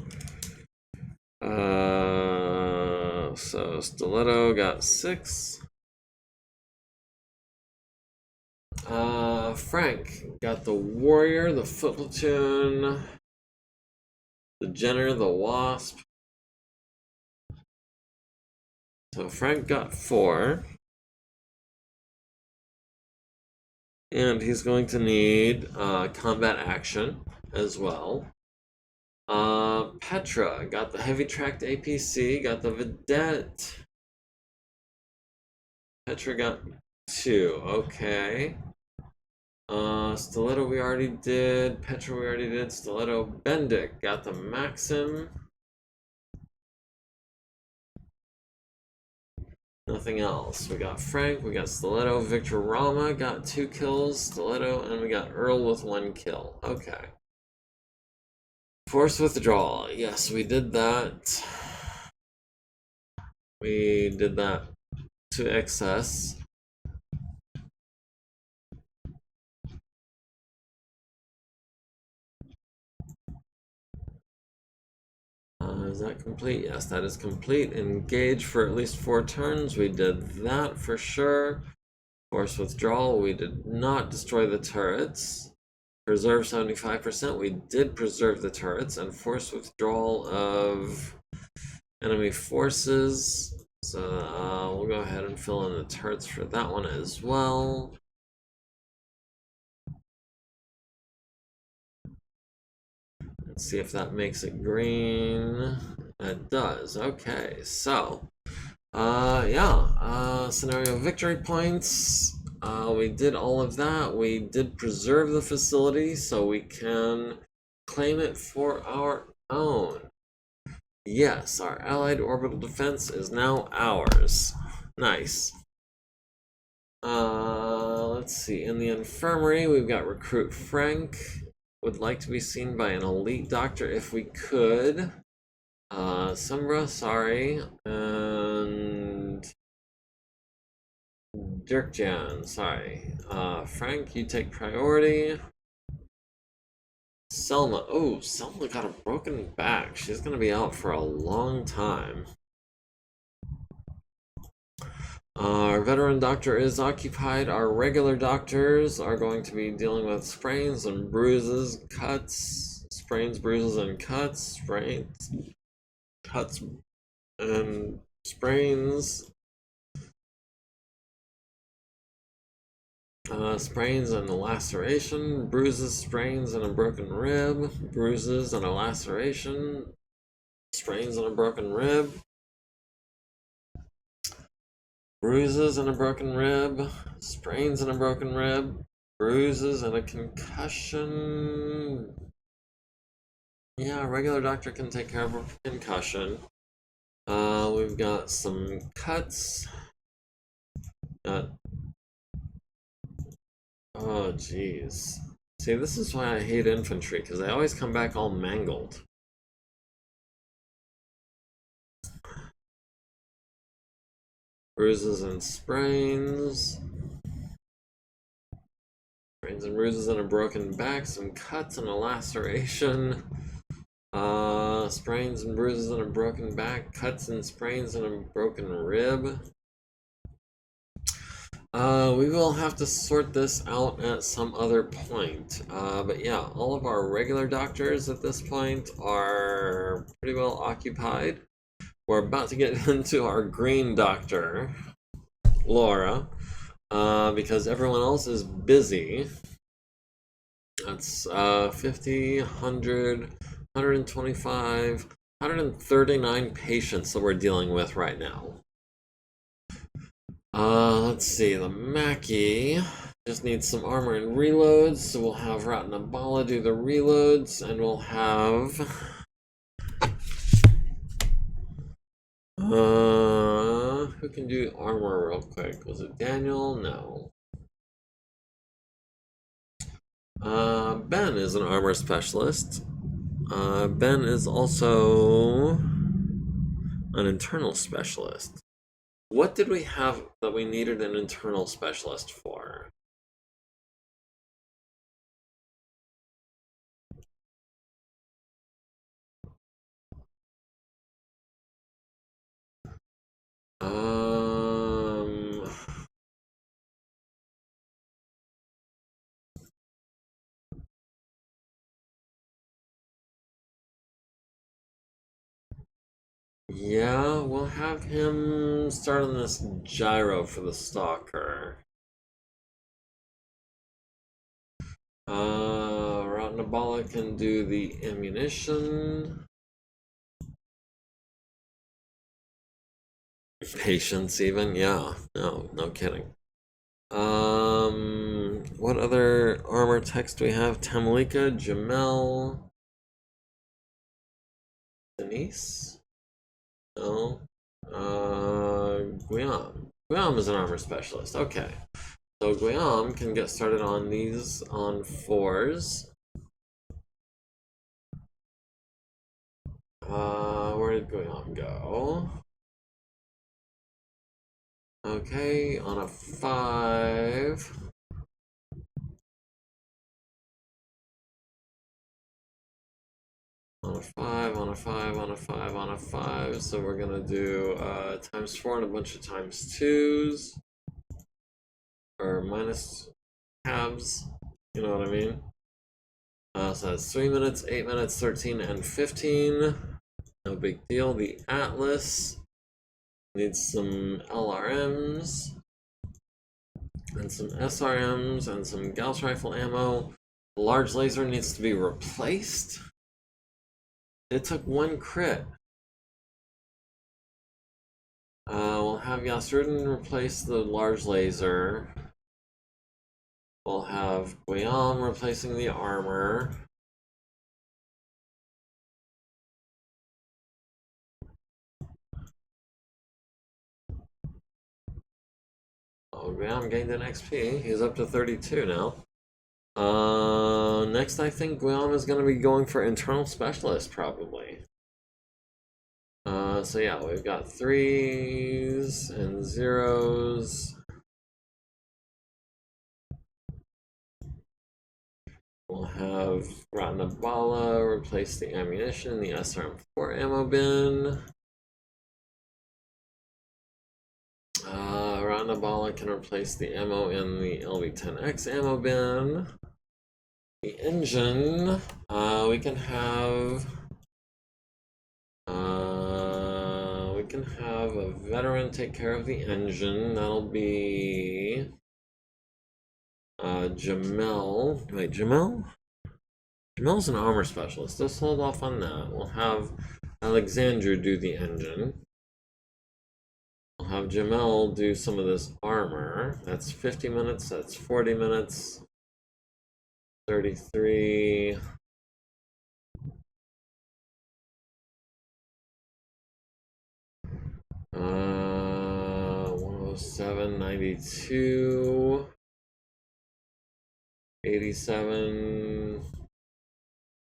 [SPEAKER 1] So Stiletto got 6. Frank got the Warrior, the Flip Platoon, the Jenner, the Wasp. So Frank got 4. And he's going to need combat action as well. Petra got the Heavy Tracked APC, got the Vedette. Petra got 2, okay. Stiletto we already did, Petra we already did, Stiletto. Bendick got the Maxim. Nothing else. We got Frank, we got Stiletto, Victor Rama got 2 kills, Stiletto, and we got Earl with 1 kill. Okay. Force withdrawal. Yes, we did that. We did that to excess. Is that complete? Yes, that is complete. Engage for at least 4 turns. We did that for sure. Force withdrawal. We did not destroy the turrets. Preserve 75%. We did preserve the turrets. And force withdrawal of enemy forces. So we'll go ahead and fill in the turrets for that one as well. Let's see if that makes it green. It does. Okay, so scenario victory points. We did all of that. We did preserve the facility so we can claim it for our own. Yes, our allied orbital defense is now ours. Nice. Let's see. In the infirmary, we've got Recruit Frank. Would like to be seen by an elite doctor if we could. Sombra, sorry. And Dirkjan, sorry. Frank, you take priority. Selma. Oh, Selma got a broken back. She's gonna be out for a long time. Our veteran doctor is occupied. Our regular doctors are going to be dealing with sprains and bruises, cuts, sprains, bruises, and cuts, sprains, cuts, and sprains. Sprains and a laceration, bruises, sprains, and a broken rib, bruises and a laceration, sprains and a broken rib, bruises and a broken rib, sprains and a broken rib, bruises and a concussion. Yeah, a regular doctor can take care of a concussion. We've got some cuts. Oh, jeez. See, this is why I hate infantry, because they always come back all mangled. Bruises and sprains. Sprains and bruises and a broken back, some cuts and a laceration. Sprains and bruises and a broken back, cuts and sprains and a broken rib. We will have to sort this out at some other point. But yeah, all of our regular doctors at this point are pretty well occupied. We're about to get into our green doctor, Laura, because everyone else is busy. That's 50, 100, 125, 139 patients that we're dealing with right now. Let's see, the Mackie just needs some armor and reloads, so we'll have Ratnabala do the reloads, and we'll have who can do armor real quick? Was it Daniel? No. Ben is an armor specialist. Ben is also an internal specialist. What did we have that we needed an internal specialist for? Yeah, we'll have him start on this gyro for the stalker. Ratnabala can do the ammunition. Patience even, yeah. No kidding. What other armor text do we have? Tamalika, Jamel, Denise? No. Guillaume. Guillaume is an armor specialist. Okay. So Guillaume can get started on these on 4s. Where did Guillaume go? Okay, on a 5. On a 5, on a 5, on a 5, on a 5. So we're gonna do times 4 and a bunch of times 2s. Or minus halves. You know what I mean? So that's 3 minutes, 8 minutes, 13, and 15. No big deal. The Atlas needs some LRMs and some SRMs and some Gauss rifle ammo. The large laser needs to be replaced. It took 1 crit. We'll have Yasrudin replace the large laser. We'll have Guillaume replacing the armor. Oh, Guillaume gained an XP. He's up to 32 now. Next I think Guillaume is going to be going for internal specialist, probably. So yeah, we've got 3s and 0s. We'll have Ratnabala replace the ammunition in the SRM4 ammo bin. Ratnabala can replace the ammo in the LV10X ammo bin. The engine, we can have a veteran take care of the engine. That'll be Jamel. Wait, Jamel? Jamel's an armor specialist. Let's hold off on that. We'll have Alexandru do the engine. We'll have Jamel do some of this armor. That's 50 minutes. That's 40 minutes. 33. Uh, 107, 92. 87.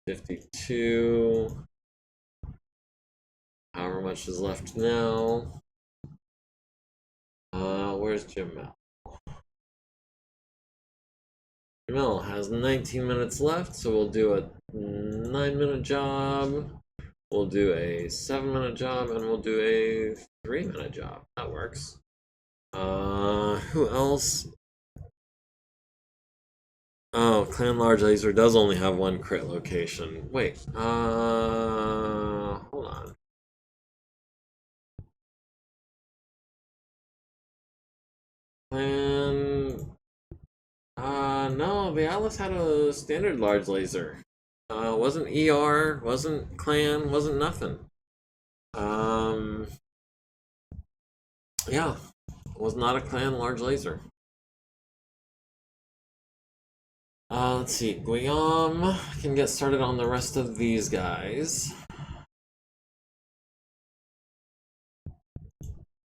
[SPEAKER 1] 52. However much is left now. Where's Jamel? Jamel has 19 minutes left, so we'll do a 9-minute job. We'll do a 7-minute job, and we'll do a 3-minute job. That works. Who else? Oh, Clan Large Laser does only have 1 crit location. Wait, hold on. Clan... no, the Atlas had a standard large laser. Wasn't ER, wasn't Clan, wasn't nothing. Yeah, was not a Clan large laser. Let's see, Guillaume can get started on the rest of these guys.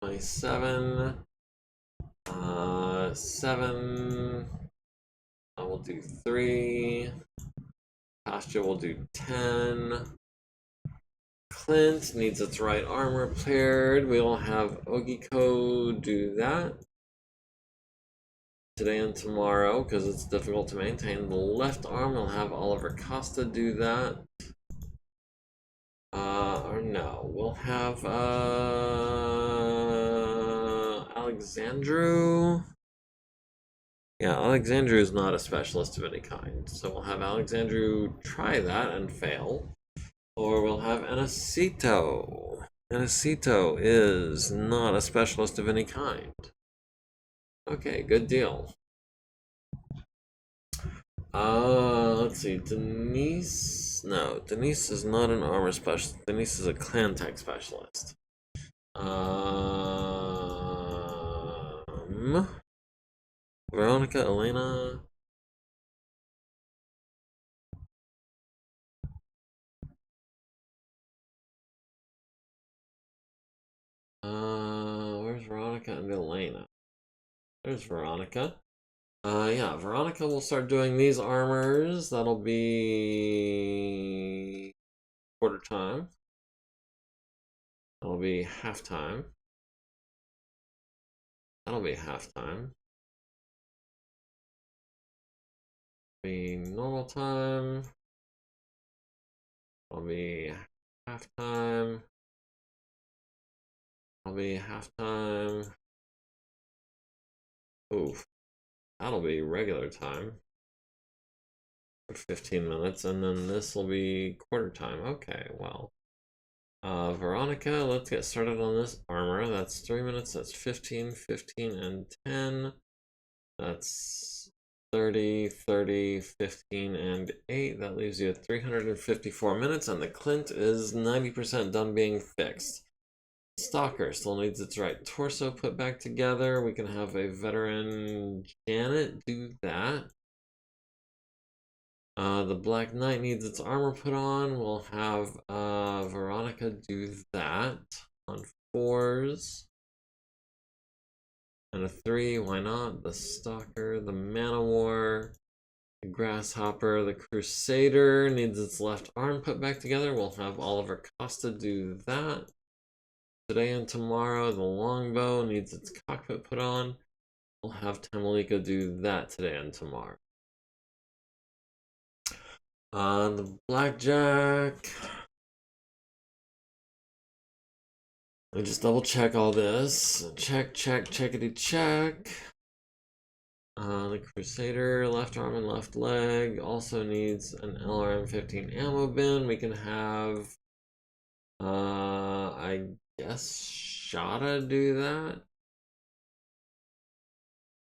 [SPEAKER 1] 27, 7, we'll do 3, Kostya will do 10, Clint needs its right arm repaired, we will have Ogiko do that today and tomorrow because it's difficult to maintain. The left arm will have Oliver Costa do that. Or no, we'll have Alexandru. Yeah, Alexandru is not a specialist of any kind, so we'll have Alexandru try that and fail. Or we'll have Anacito. Anacito is not a specialist of any kind. Okay, good deal. Let's see, Denise. No, Denise is not an armor specialist. Denise is a clan tech specialist. Veronica, Elena. Where's Veronica and Elena. There's Veronica. Yeah, Veronica will start doing these armors. That'll be quarter time. That'll be half time. That'll be half time. Be normal time. That'll be half time. That'll be half time. Oof. That'll be regular time. For 15 minutes, and then this will be quarter time. Okay, well. Veronica, let's get started on this armor. That's 3 minutes, that's 15, 15, and 10. That's 30, 30, 15, and 8. That leaves you at 354 minutes, and the Clint is 90% done being fixed. Stalker still needs its right torso put back together. We can have a veteran Janet do that. The Black Knight needs its armor put on. We'll have Veronica do that on 4s. And a 3, why not? The Stalker, the Man-O-War, the Grasshopper, the Crusader needs its left arm put back together. We'll have Oliver Costa do that. Today and tomorrow, the Longbow needs its cockpit put on. We'll have Tamalika do that today and tomorrow. The Blackjack. Let me just double check all this. Check, checkity check. The Crusader, left arm and left leg, also needs an LRM-15 ammo bin. We can have, I guess, Shada do that.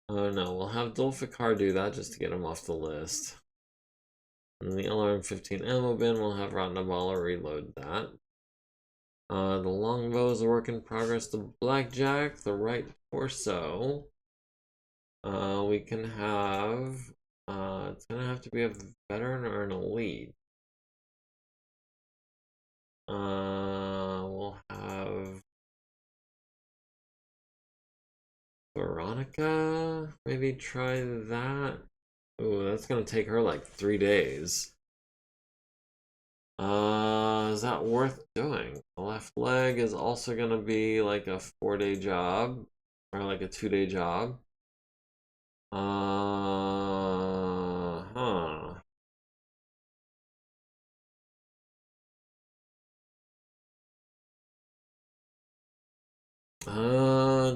[SPEAKER 1] Oh no, we'll have Dulfikar do that just to get him off the list. And the LRM-15 ammo bin, we'll have Ratnabala reload that. The Longbow is a work in progress. The Blackjack, the right torso. We can have, it's gonna have to be a veteran or an elite. We'll have Veronica, maybe try that. Ooh, that's gonna take her like 3 days. Is that worth doing? The left leg is also gonna be like a 4-day job, or like a 2-day job.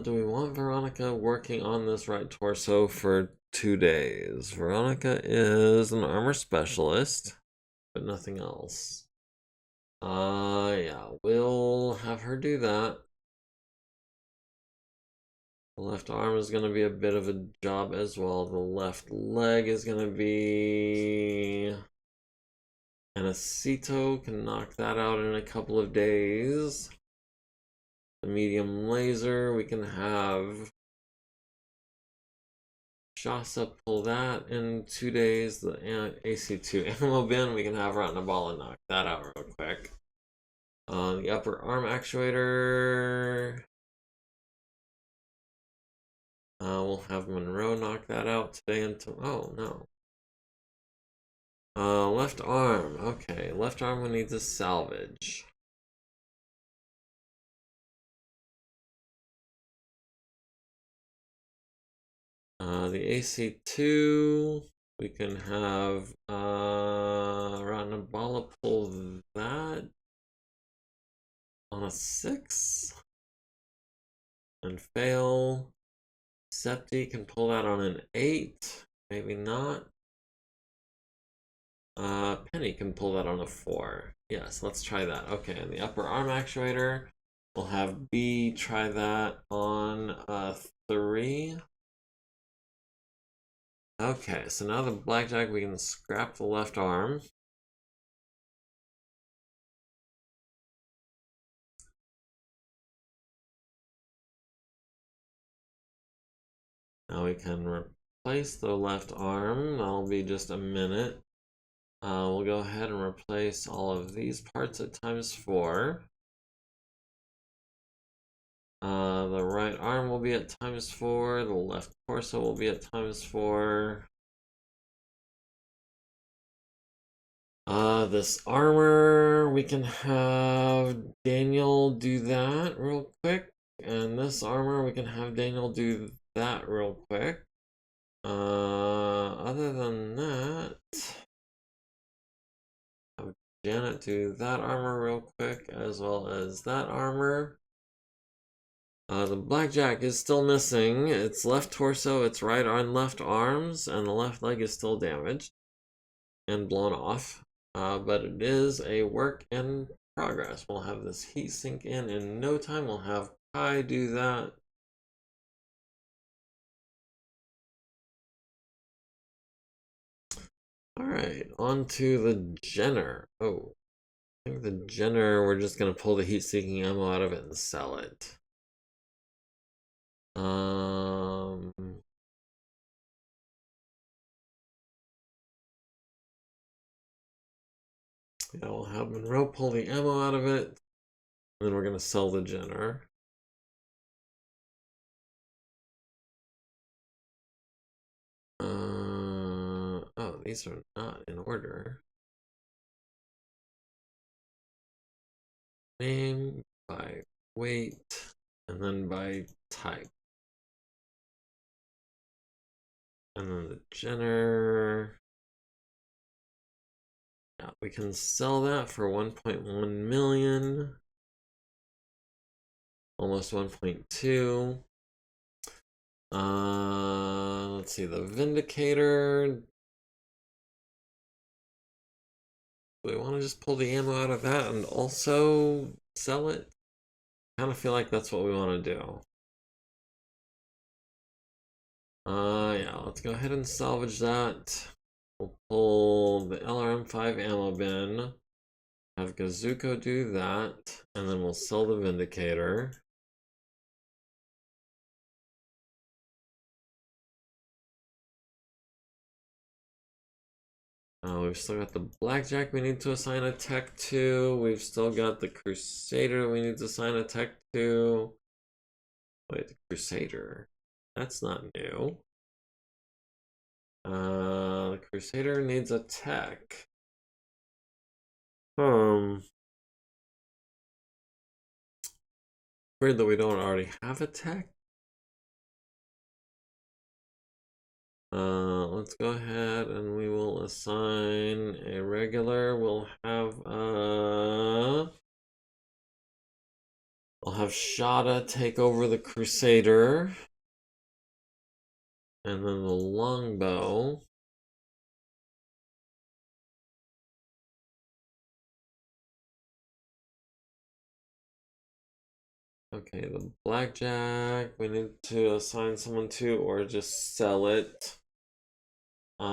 [SPEAKER 1] Do we want Veronica working on this right torso for 2 days? Veronica is an armor specialist, but nothing else. Yeah, we'll have her do that. The left arm is going to be a bit of a job as well. The left leg is going to be... Anacito can knock that out in a couple of days. The medium laser, we can have Shasa pull that in 2 days. The AC2 ammo bin, we can have Ratnabala knock that out real quick. The upper arm actuator, we'll have Monroe knock that out today and tomorrow. Oh no. Left arm, okay. Left arm we need to salvage. The AC2, we can have Ratnabala pull that on a 6 and fail. Septi can pull that on an 8, maybe not. Penny can pull that on a 4. Yes, let's try that. Okay, and the upper arm actuator, we'll have B try that on a 3. Okay, so now the Blackjack, we can scrap the left arm. Now we can replace the left arm. That'll be just a minute. We'll go ahead and replace all of these parts at ×4. The right arm will be at ×4. The left torso will be at ×4. This armor, we can have Daniel do that real quick. And this armor, we can have Daniel do that real quick. Other than that, have Janet do that armor real quick, as well as that armor. The blackjack is still missing. Its left torso, its right and left arms, and the left leg is still damaged and blown off. But it is a work in progress. We'll have this heat sink in no time. We'll have Kai do that. Alright, on to the Jenner. Oh, I think the Jenner, we're just going to pull the heat-seeking ammo out of it and sell it. Yeah, we'll have Monroe pull the ammo out of it, and then we're going to sell the Jenner. Oh, these are not in order. Name by weight, and then by type. And then the Jenner. Yeah, we can sell that for 1.1 million. Almost 1.2. Let's see, the Vindicator. Do we want to just pull the ammo out of that and also sell it? I kind of feel like that's what we want to do. Yeah, let's go ahead and salvage that. We'll pull the LRM5 ammo bin. Have Gazuko do that, and then we'll sell the Vindicator. We've still got the Blackjack we need to assign a tech to. We've still got the Crusader we need to assign a tech to. Wait, the Crusader? That's not new. The Crusader needs a tech. Weird that we don't already have a tech. Let's go ahead and we will assign a regular. We'll have Shada take over the Crusader. And then the longbow. Okay, the blackjack we need to assign someone to or just sell it. I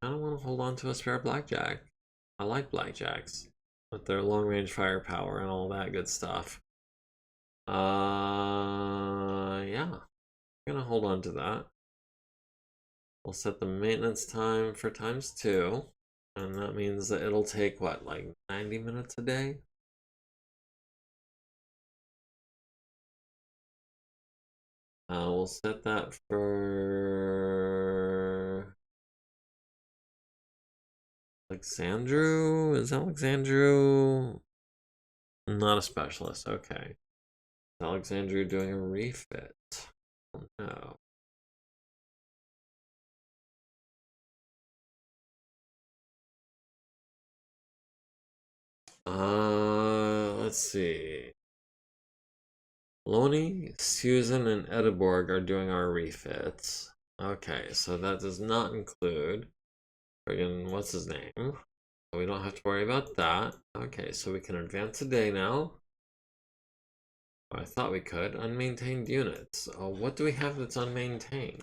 [SPEAKER 1] kind of want to hold on to a spare blackjack. I like blackjacks with their long range firepower and all that good stuff. Yeah, I'm gonna hold on to that. We'll set the maintenance time for ×2, and that means that it'll take what, like 90 minutes a day? We'll set that for Alexandru. Is Alexandru not a specialist? Okay. Is Alexandru doing a refit? Oh, no. Let's see. Loney, Susan, and Ediborg are doing our refits. Okay, so that does not include friggin' what's his name. We don't have to worry about that. Okay, so we can advance a day now. Oh, I thought we could. Unmaintained units. Oh, what do we have that's unmaintained?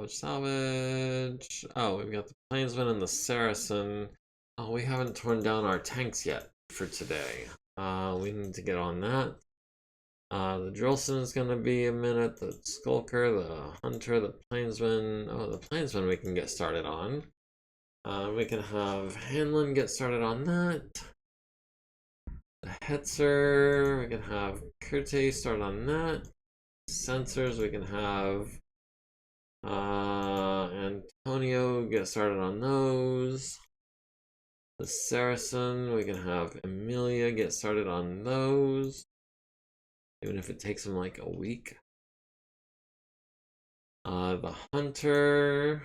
[SPEAKER 1] Salvage. Oh, we've got the Plainsman and the Saracen. Oh, we haven't torn down our tanks yet for today. We need to get on that. The Drillson is going to be a minute. The Skulker, the Hunter, the Plainsman. Oh, the Plainsman we can get started on. We can have Hanlon get started on that. The Hetzer, we can have Kurte start on that. Sensors, we can have Antonio get started on those. The Saracen, we can have Emilia get started on those. Even if it takes him like a week. The Hunter,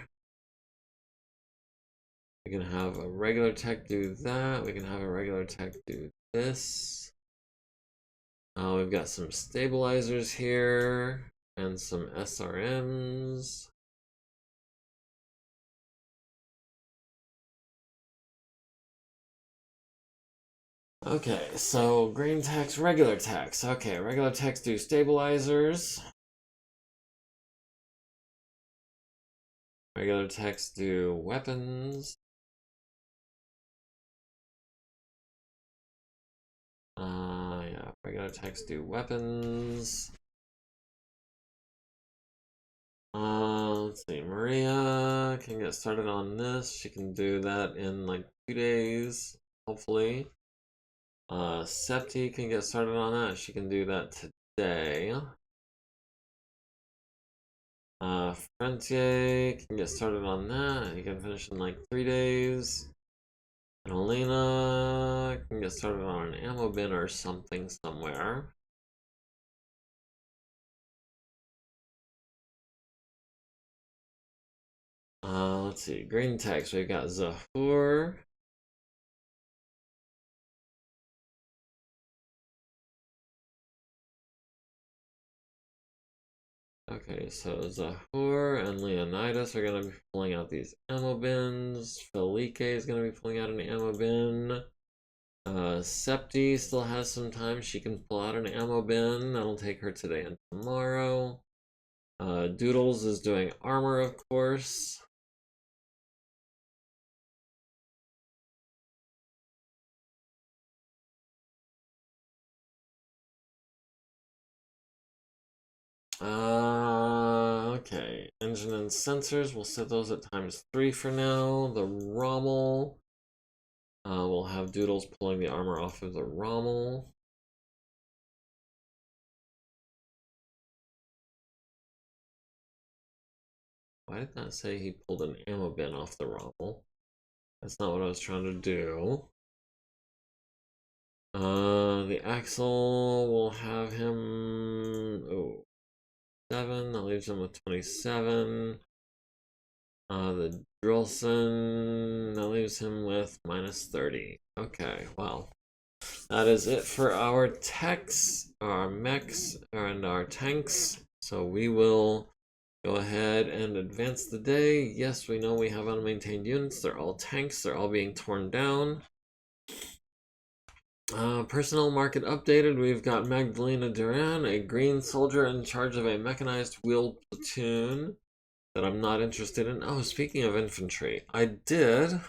[SPEAKER 1] we can have a regular tech do that. We can have a regular tech do this. We've got some stabilizers here and some SRMs. Okay, so green techs, regular techs. Okay, regular techs do stabilizers. Regular techs do weapons. Yeah, regular techs do weapons. Let's see, Maria can get started on this. She can do that in like 2 days, hopefully. Septi can get started on that. She can do that today. Frentier can get started on that. He can finish in like 3 days. And Elena can get started on an ammo bin or something somewhere. Let's see. Green text. We've got Zahur. Okay, so Zahur and Leonidas are going to be pulling out these ammo bins. Felice is going to be pulling out an ammo bin. Septi still has some time. She can pull out an ammo bin. That'll take her today and tomorrow. Doodles is doing armor, of course. Okay. Engine and sensors, we'll set those at ×3 for now. The Rommel, we'll have Doodles pulling the armor off of the Rommel. Why did that say he pulled an ammo bin off the Rommel? That's not what I was trying to do. The Axle, we'll have him... Oh, 7, that leaves him with 27. The Drillson, that leaves him with -30. Okay, well, that is it for our techs, our mechs, and our tanks. So we will go ahead and advance the day. Yes, we know we have unmaintained units. They're all tanks. They're all being torn down. Personnel market updated. We've got Magdalena Duran, a green soldier in charge of a mechanized wheeled platoon that I'm not interested in. Oh, speaking of infantry, I did,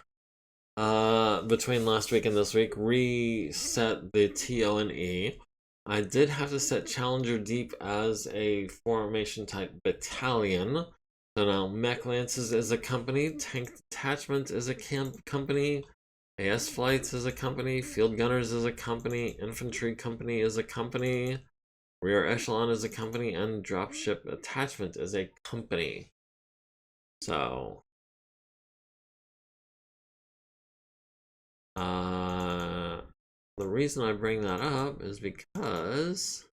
[SPEAKER 1] between last week and this week, reset the TO&E. I did have to set Challenger Deep as a formation type battalion. So now Mech Lances is a company, Tank Detachment is a company, AS Flights is a company, Field Gunners is a company, Infantry Company is a company, Rear Echelon is a company, and Dropship Attachment is a company. So, the reason I bring that up is because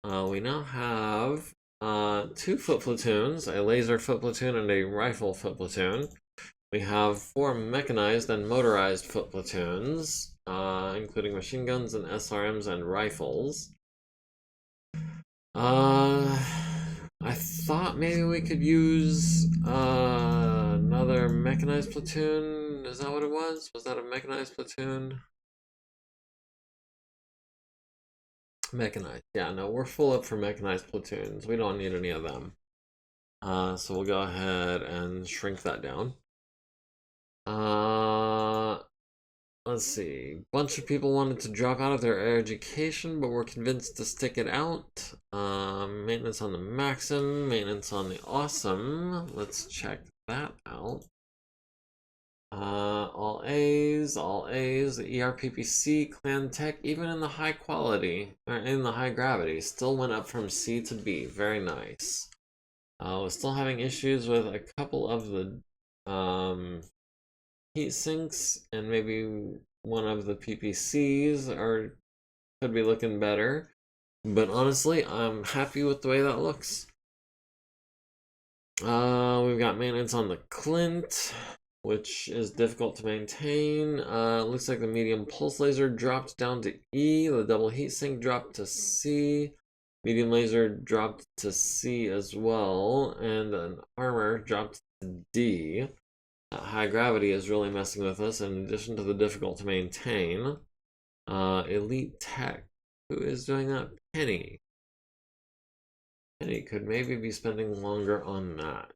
[SPEAKER 1] we now have 2 foot platoons, a laser foot platoon and a rifle foot platoon. We have 4 mechanized and motorized foot platoons, including machine guns and SRMs and rifles. I thought maybe we could use another mechanized platoon. Is that what it was? Was that a mechanized platoon? Mechanized. Yeah, no, we're full up for mechanized platoons. We don't need any of them. So we'll go ahead and shrink that down. let's see. Bunch of people wanted to drop out of their education, but were convinced to stick it out. Maintenance on the Maxim, maintenance on the Awesome. Let's check that out. All A's, the ERPPC, Clan Tech, even in the high quality, or in the high gravity, still went up from C to B. Very nice. We're still having issues with a couple of the heat sinks, and maybe one of the PPCs could be looking better. But honestly, I'm happy with the way that looks. We've got maintenance on the Clint, which is difficult to maintain. Looks like the medium pulse laser dropped down to E. The double heatsink dropped to C. Medium laser dropped to C as well. And an armor dropped to D. High gravity is really messing with us, in addition to the difficult to maintain. Elite Tech. Who is doing that? Penny. Penny could maybe be spending longer on that.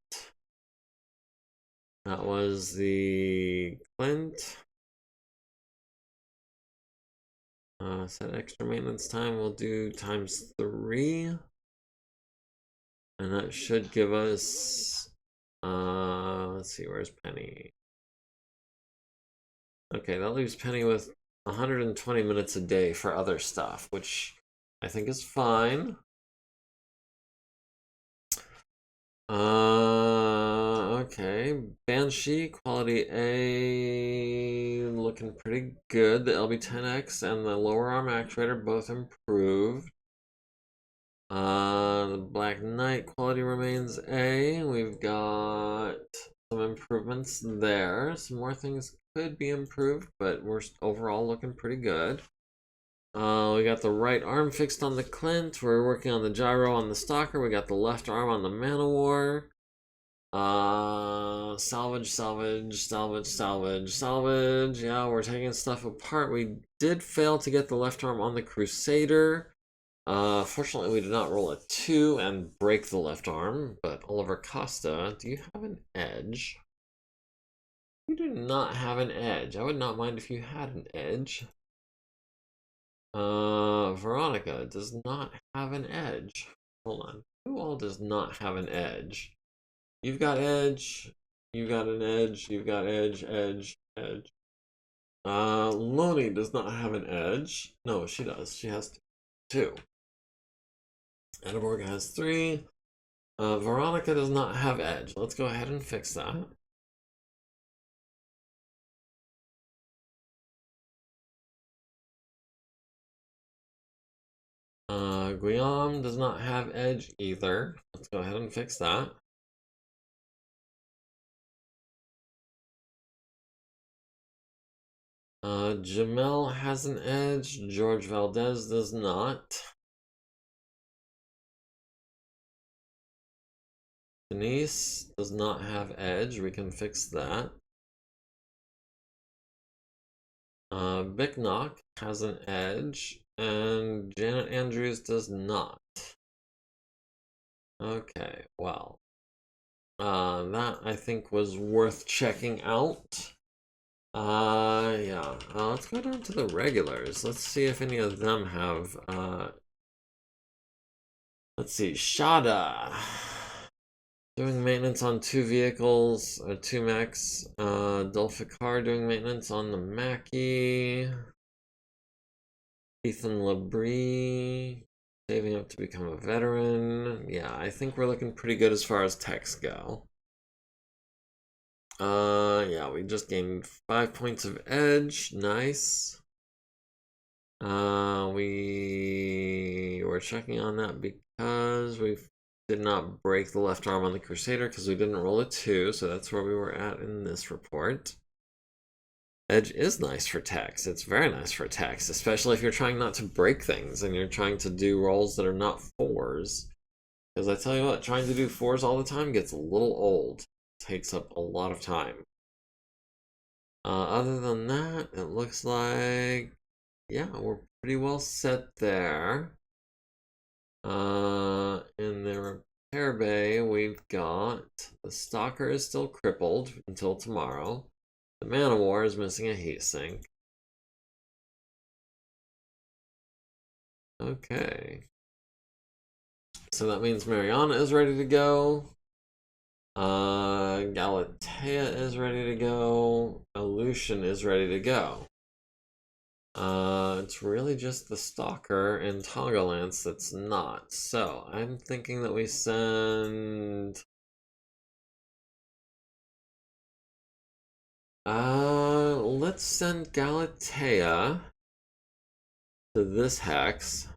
[SPEAKER 1] That was the Clint. Set extra maintenance time. We'll do ×3. And that should give us... let's see, where's Penny? Okay, that leaves Penny with 120 minutes a day for other stuff, which I think is fine. Okay, Banshee, quality A, looking pretty good. The LB10X and the lower arm actuator both improved. The Black Knight quality remains A. We've got some improvements there. Some more things could be improved, but we're overall looking pretty good. We got the right arm fixed on the Clint. We're working on the gyro on the Stalker. We got the left arm on the Manowar. Salvage. Yeah, we're taking stuff apart. We did fail to get the left arm on the Crusader. Fortunately, we did not roll a 2 and break the left arm. But Oliver Costa, do you have an edge? You do not have an edge. I would not mind if you had an edge. Veronica does not have an edge. Hold on. Who all does not have an edge? You've got edge. You've got an edge. You've got edge. Loney does not have an edge. No, she does. She has 2. Edinburgh has 3. Veronica does not have edge. Let's go ahead and fix that. Guillaume does not have edge either. Let's go ahead and fix that. Jamel has an edge. George Valdez does not. Denise does not have edge. We can fix that. Bicknock has an edge, and Janet Andrews does not. Okay, well, that I think was worth checking out. Yeah, let's go down to the regulars. Let's see if any of them have, let's see, Shada. Doing maintenance on 2 vehicles, or 2 mechs. Dolfikar doing maintenance on the Mackie. Ethan Labrie saving up to become a veteran. Yeah, I think we're looking pretty good as far as techs go. Yeah, we just gained 5 points of edge. Nice. We were checking on that because we did not break the left arm on the Crusader because we didn't roll a 2, so that's where we were at in this report. Edge is nice for techs. It's very nice for techs, especially if you're trying not to break things and you're trying to do rolls that are not 4s. Because I tell you what, trying to do 4s all the time gets a little old. It takes up a lot of time. Other than that, it looks like, yeah, we're pretty well set there. In the repair bay, we've got the Stalker is still crippled until tomorrow. The Man-O-War is missing a heatsink. Okay. So that means Mariana is ready to go. Galatea is ready to go. Aleutian is ready to go. It's really just the Stalker and Tongalance that's not. So I'm thinking that we send. Let's send Galatea to this hex.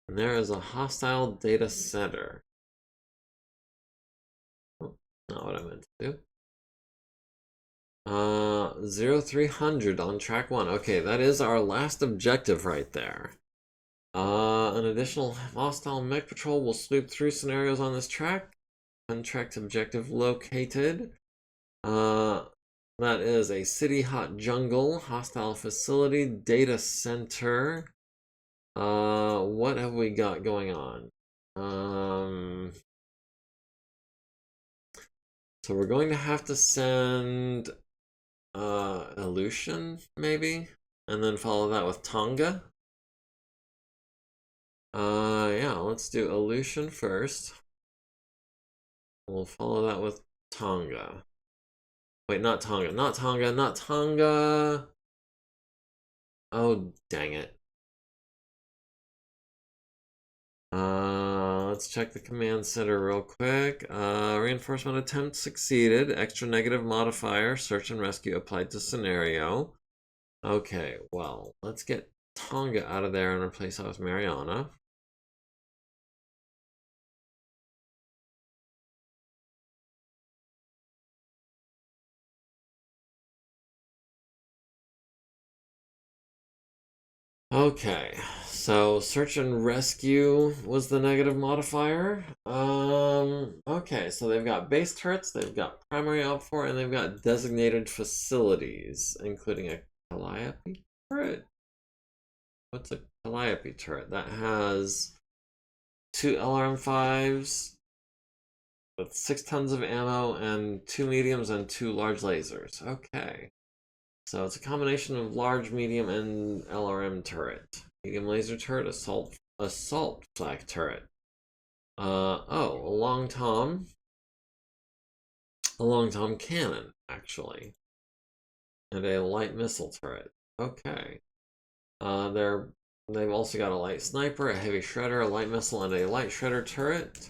[SPEAKER 1] And there is a hostile data center. Oh, not what I meant to do. 0300 on track 1. Okay, that is our last objective right there. An additional hostile mech patrol will sweep through scenarios on this track. Untracked objective located. That is a city hot jungle, hostile facility, data center. What have we got going on? So we're going to have to send Aleutian, maybe? And then follow that with Tonga. Yeah, let's do Aleutian first. We'll follow that with Tonga. Wait, not Tonga, not Tonga, not Tonga. Oh, dang it. Let's check the command center real quick. Reinforcement attempt succeeded. Extra negative modifier. Search and rescue applied to scenario. Okay, well, let's get Tonga out of there and replace that with Mariana. Okay, so search and rescue was the negative modifier. Okay, so they've got base turrets, they've got primary outfor, and they've got designated facilities, including a Calliope turret. What's a Calliope turret? That has 2 LRM5s with 6 tons of ammo and 2 mediums and 2 large lasers. Okay. So it's a combination of large, medium, and LRM turret. Medium laser turret, assault flak turret. Oh, a long tom cannon, actually. And a light missile turret. Okay. They've also got a light sniper, a heavy shredder, a light missile, and a light shredder turret.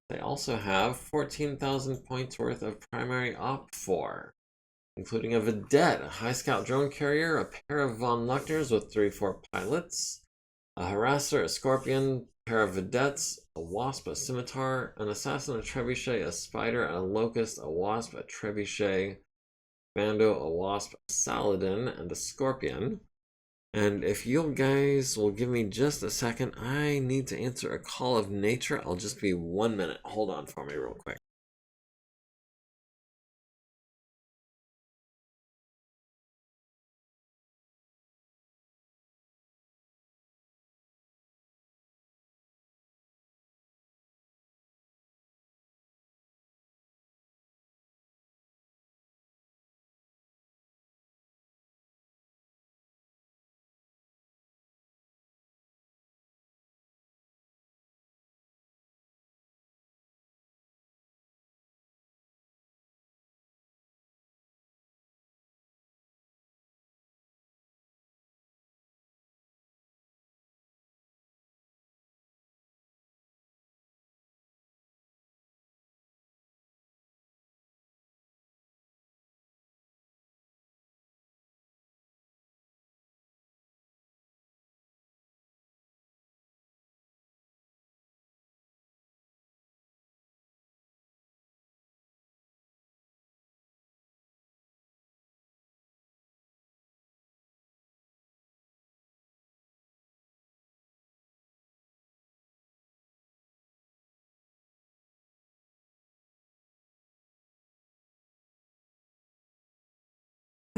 [SPEAKER 1] They also have 14,000 points worth of primary op 4. Including a Vedette, a high scout drone carrier, a pair of von Luckners with 3-4 pilots, a harasser, a scorpion, a pair of Vedettes, a wasp, a scimitar, an assassin, a trebuchet, a spider, a locust, a wasp, a trebuchet, bando, a wasp, a saladin, and a scorpion. And if you guys will give me just a second, I need to answer a call of nature. I'll just be 1 minute. Hold on for me real quick.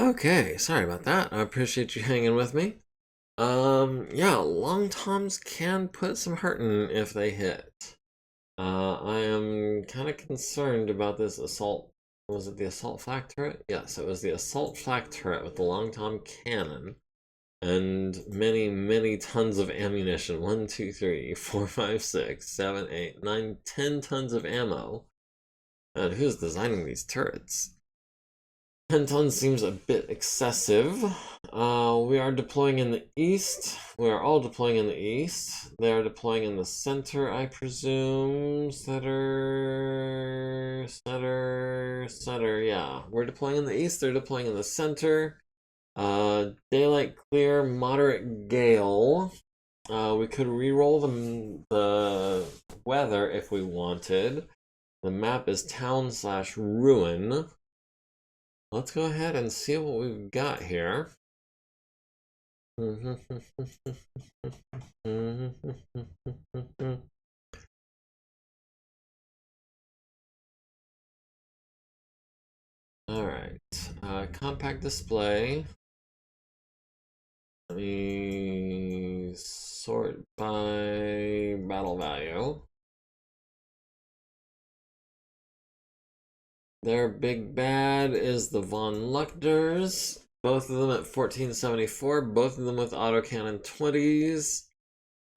[SPEAKER 1] Okay, sorry about that. I appreciate you hanging with me. Yeah, long toms can put some hurtin' if they hit. I am kind of concerned about this assault. Was it the assault flak turret? Yes, it was the assault flak turret with the long tom cannon. and many, many tons of ammunition. 1, 2, 3, 4, 5, 6, 7, 8, 9, 10 tons of ammo. And who's designing these turrets? 10 tons seems a bit excessive. We are deploying in the east. We are all deploying in the east. They are deploying in the center, I presume. Center, yeah. We're deploying in the east. They're deploying in the center. Daylight clear, moderate gale. We could re-roll the weather if we wanted. The map is town/ruin. Let's go ahead and see what we've got here. All right, compact display. Let me sort by battle value. Their big bad is the Von Luchters. Both of them at 1474, both of them with autocannon 20s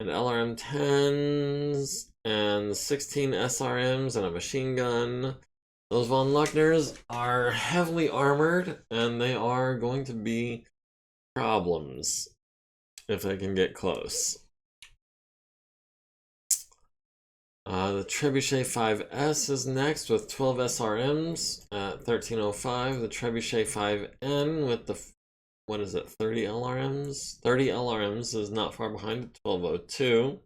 [SPEAKER 1] and LRM 10s and 16 SRMs and a machine gun. Those Von Luchters are heavily armored and they are going to be problems if they can get close. The Trebuchet 5S is next with 12 SRMs at 1305. The Trebuchet 5N with the, what is it, 30 LRMs? 30 LRMs is not far behind at 1202.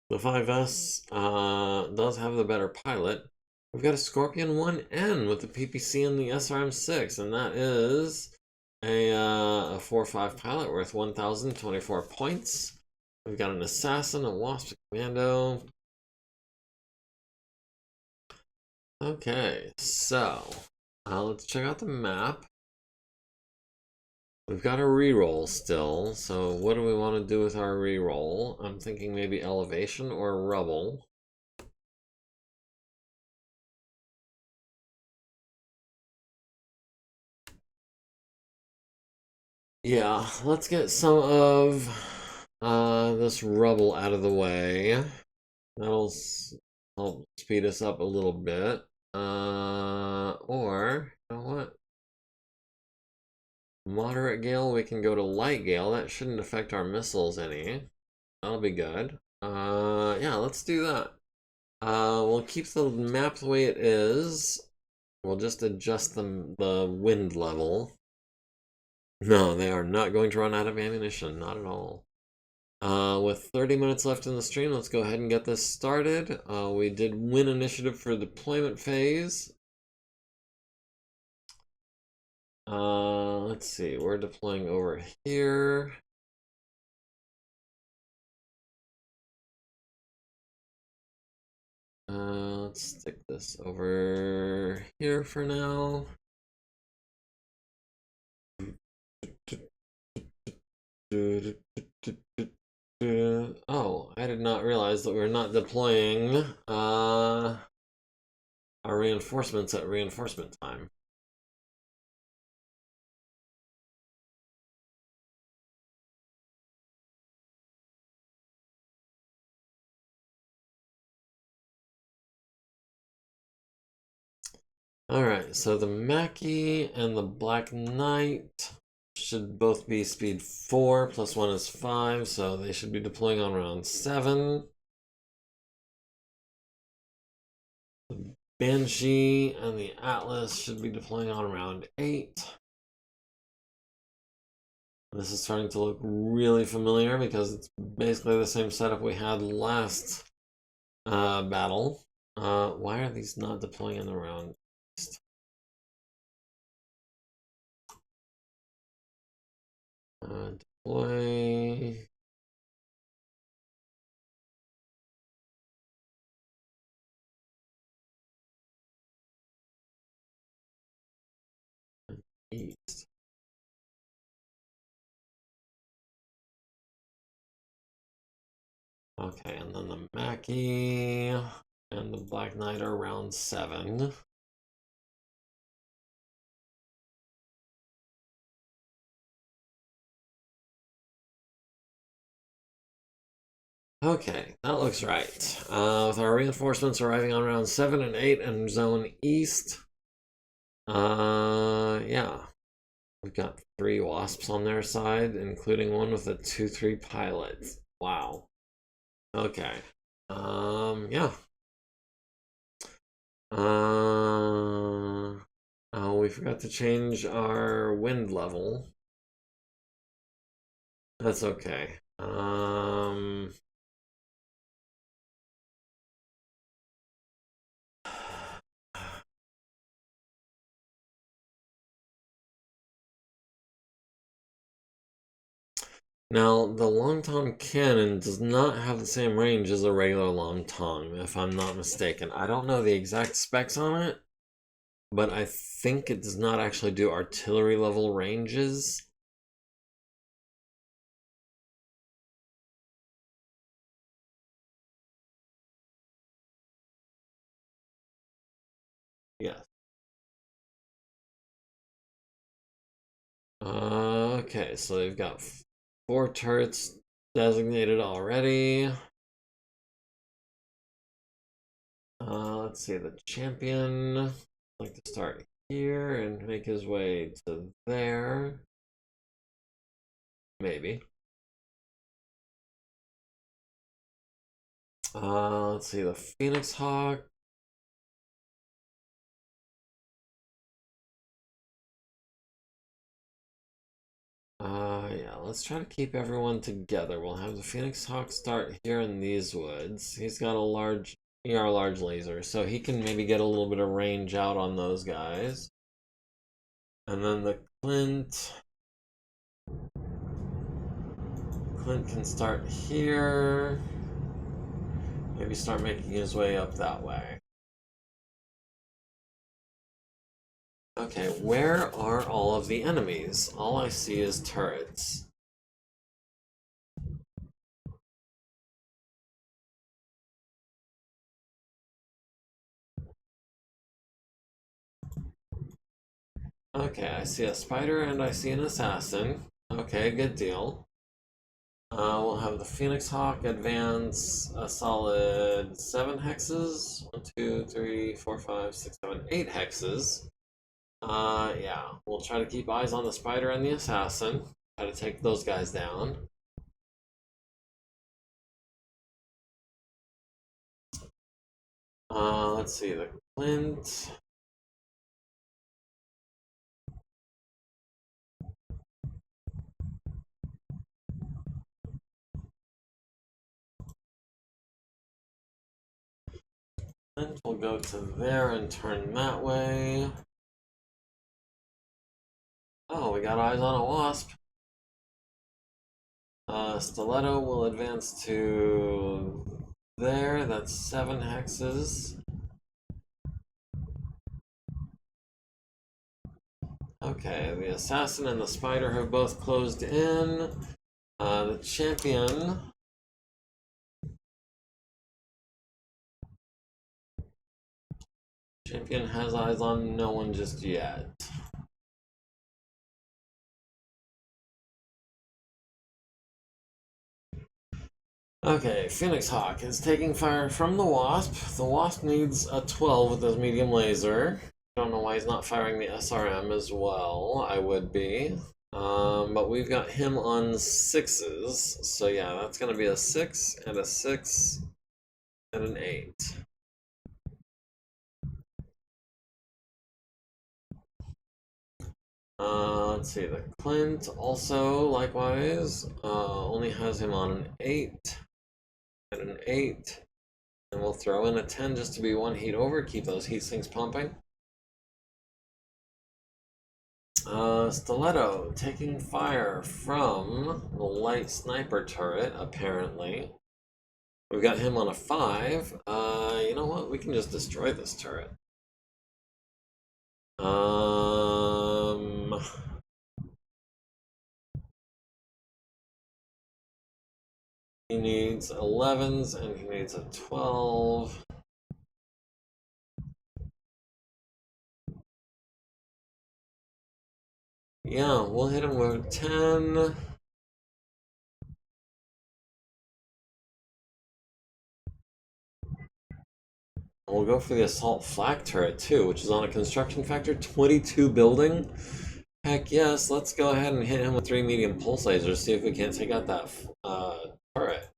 [SPEAKER 1] The 5S does have the better pilot. We've got a Scorpion 1N with the PPC and the SRM6, and that is a 4-5 pilot worth 1,024 points. We've got an assassin, a wasp, a commando. Okay, so let's check out the map. We've got a reroll still, so what do we want to do with our reroll? I'm thinking maybe elevation or rubble. Yeah, let's get some of this rubble out of the way. That'll help speed us up a little bit. Or, you know what? Moderate gale, we can go to light gale. That shouldn't affect our missiles any. That'll be good. Yeah, let's do that. We'll keep the map the way it is. We'll just adjust the wind level. No, they are not going to run out of ammunition. Not at all. With 30 minutes left in the stream, let's go ahead and get this started. We did win initiative for deployment phase. Let's see, we're deploying over here. Let's stick this over here for now. Oh, I did not realize that we're not deploying our reinforcements at reinforcement time. Alright, so the Mackie and the Black Knight should both be speed 4, plus 1 is 5, so they should be deploying on round 7. The Banshee and the Atlas should be deploying on round 8. This is starting to look really familiar because it's basically the same setup we had last battle. Why are these not deploying in the round? Deploy. East. Okay, and then the Mackie and the Black Knight are round 7. Okay, that looks right. With our reinforcements arriving on round 7 and 8 and zone east. Yeah. We've got 3 wasps on their side, including one with a 2-3 pilot. Wow. Okay. Yeah. Oh, we forgot to change our wind level. That's okay. Now, the long tong cannon does not have the same range as a regular long tong, if I'm not mistaken. I don't know the exact specs on it, but I think it does not actually do artillery level ranges. Yes. Okay, so they've got 4 turrets designated already. Let's see, the champion would like to start here and make his way to there. Maybe. Let's see, the Phoenix Hawk. Yeah, let's try to keep everyone together. We'll have the Phoenix Hawk start here in these woods. He's got a large laser, so he can maybe get a little bit of range out on those guys. And then the Clint can start here. Maybe start making his way up that way. Okay, where are all of the enemies? All I see is turrets. Okay, I see a spider and I see an assassin. Okay, good deal. We'll have the Phoenix Hawk advance a solid 7 hexes. 1, 2, 3, 4, 5, 6, 7, 8 hexes. Yeah, we'll try to keep eyes on the spider and the assassin. Try to take those guys down. Let's see, the Clint. Clint will go to there and turn that way. Oh, we got eyes on a wasp. Stiletto will advance to there. That's 7 hexes. Okay, the assassin and the spider have both closed in. The champion. Champion has eyes on no one just yet. Okay, Phoenix Hawk is taking fire from the Wasp. The Wasp needs a 12 with his medium laser. Don't know why he's not firing the SRM as well. I would be. But we've got him on 6s. So yeah, that's going to be a 6 and a 6 and an 8. Let's see, the Clint also, likewise, only has him on an 8 and an 8. And we'll throw in a 10 just to be 1 heat over, keep those heat sinks pumping. Stiletto taking fire from the light sniper turret, apparently. We've got him on a 5. You know what? We can just destroy this turret. He needs 11s and he needs a 12. Yeah, we'll hit him with 10. We'll go for the assault flak turret too, which is on a construction factor 22 building. Heck yes, let's go ahead and hit him with 3 medium pulse lasers, see if we can't take out that turret.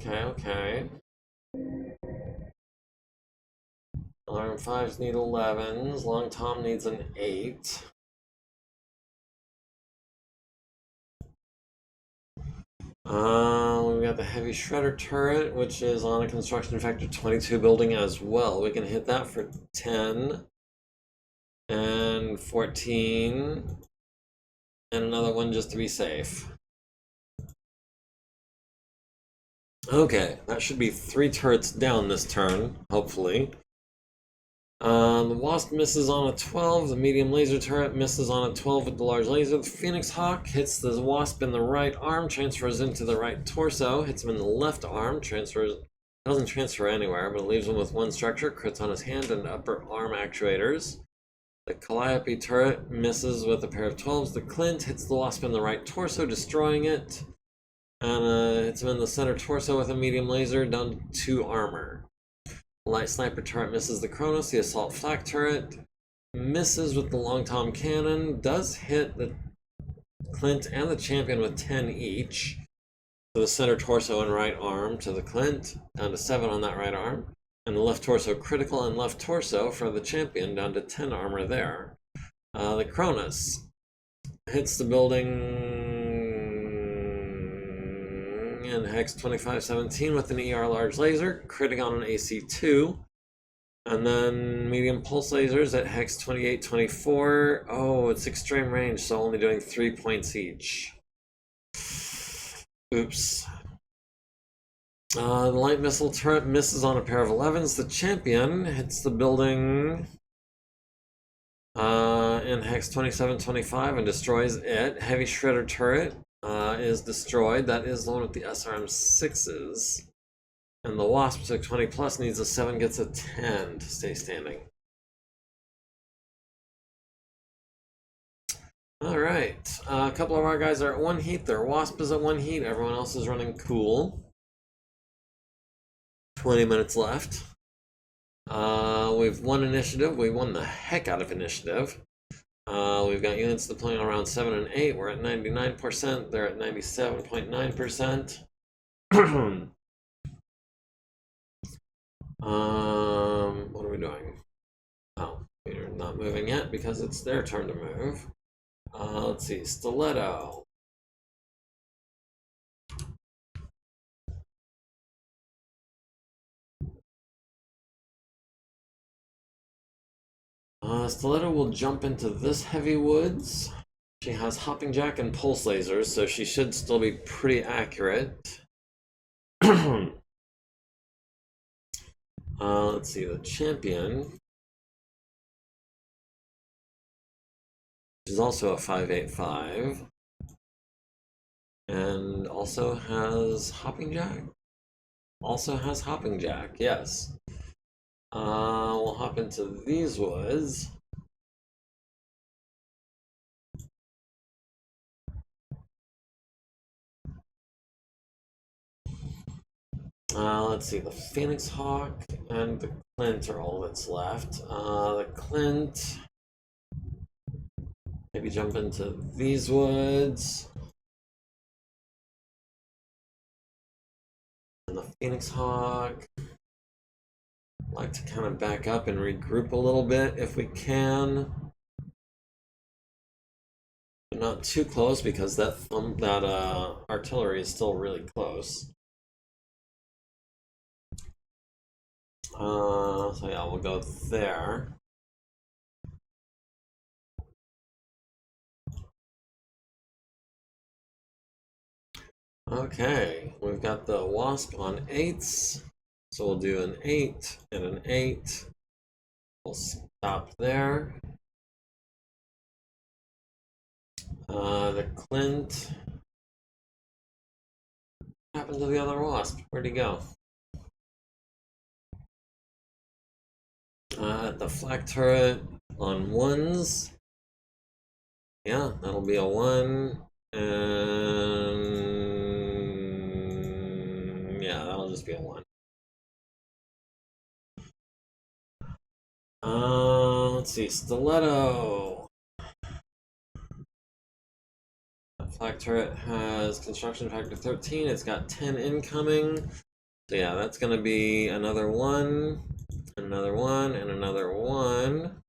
[SPEAKER 1] Okay. Alarm 5s need 11s, Long Tom needs an 8. We've got the heavy shredder turret, which is on a construction factor 22 building as well. We can hit that for 10 and 14 and another one just to be safe. Okay, that should be 3 turrets down this turn, hopefully. The Wasp misses on a 12, the medium laser turret misses on a 12 with the large laser. The Phoenix Hawk hits the Wasp in the right arm, transfers into the right torso, hits him in the left arm, doesn't transfer anywhere, but it leaves him with 1 structure, crits on his hand and upper arm actuators. The Calliope turret misses with a pair of 12s. The Clint hits the Wasp in the right torso, destroying it, and hits him in the center torso with a medium laser, down to 2 armor. Light sniper turret misses the Kronos. The assault flak turret misses with the long tom cannon. Does hit the Clint and the champion with 10 each. So the center torso and right arm to the Clint, down to 7 on that right arm. And the left torso critical and left torso for the champion, down to 10 armor there. The Kronos hits the building in Hex 2517 with an ER large laser, critting on an AC2. And then medium pulse lasers at Hex 2824. Oh, it's extreme range, so only doing 3 points each. Oops. The light missile turret misses on a pair of 11s. The champion hits the building in Hex 2725 and destroys it. Heavy shredder turret is destroyed. That is the one with the SRM 6s. And the Wasp, so 20 plus, needs a 7, gets a 10 to stay standing. Alright, a couple of our guys are at 1 heat. Their Wasp is at 1 heat. Everyone else is running cool. 20 minutes left. We've won initiative. We won the heck out of initiative. We've got units deploying around 7 and 8. We're at 99%. They're at 97.9%. What are we doing? Oh, we're not moving yet because it's their turn to move. Let's see, Stiletto. Stiletto will jump into this heavy woods. She has hopping jack and pulse lasers, so she should still be pretty accurate. Let's see, the champion is also a 585 and also has hopping jack. Yes. We'll hop into these woods. Let's see, the Phoenix Hawk and the Clint are all that's left. The Clint, maybe jump into these woods. And the Phoenix Hawk, like to kind of back up and regroup a little bit if we can. But not too close because that artillery is still really close. So yeah, we'll go there. Okay, we've got the Wasp on 8s, so we'll do an 8 and an 8. We'll stop there. The Clint. What happened to the other Wasp? Where'd he go? The flak turret on ones. Yeah, that'll be a 1. And yeah, that'll just be a 1. Let's see, stiletto. That flak turret has construction factor 13. It's got 10 incoming. So yeah, that's gonna be another 1, another 1, and another 1.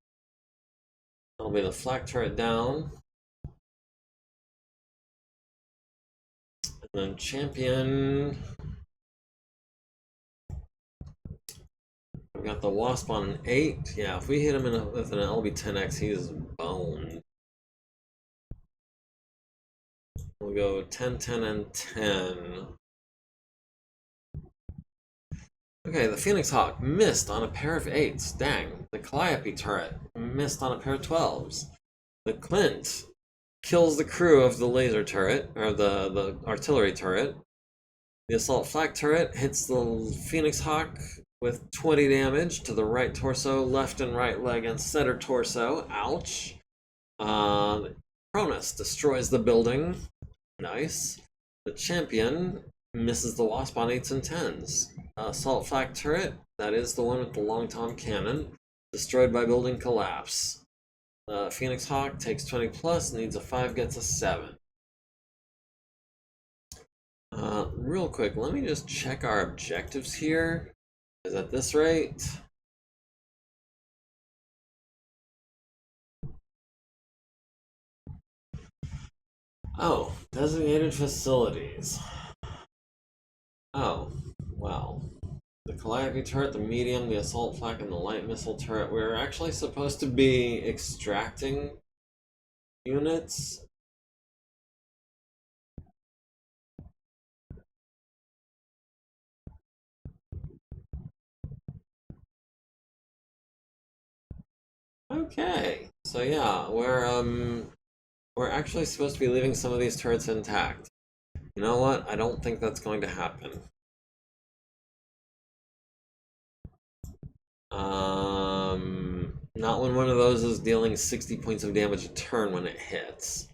[SPEAKER 1] That'll be the flak turret down. And then champion. We've got the wasp on an 8. Yeah, if we hit him with an LB10X, he's boned. We'll go 10, 10, and 10. Okay, the Phoenix Hawk missed on a pair of 8s. Dang. The Calliope turret missed on a pair of 12s. The Clint kills the crew of the laser turret, or the artillery turret. The assault flak turret hits the Phoenix Hawk with 20 damage to the right torso, left and right leg, and center torso. Ouch. Cronus destroys the building. Nice. The champion misses the wasp on 8s and 10s. Assault flak turret, that is the one with the long tom cannon, destroyed by building collapse. Phoenix Hawk takes 20 plus, needs a 5, gets a 7. Real quick, let me just check our objectives here. Is at this rate. Oh, designated facilities. Oh, well. The Calliope turret, the medium, the assault flak, and the light missile turret. We're actually supposed to be extracting units. Okay, so yeah, we're actually supposed to be leaving some of these turrets intact. You know what? I don't think that's going to happen. Not when one of those is dealing 60 points of damage a turn when it hits.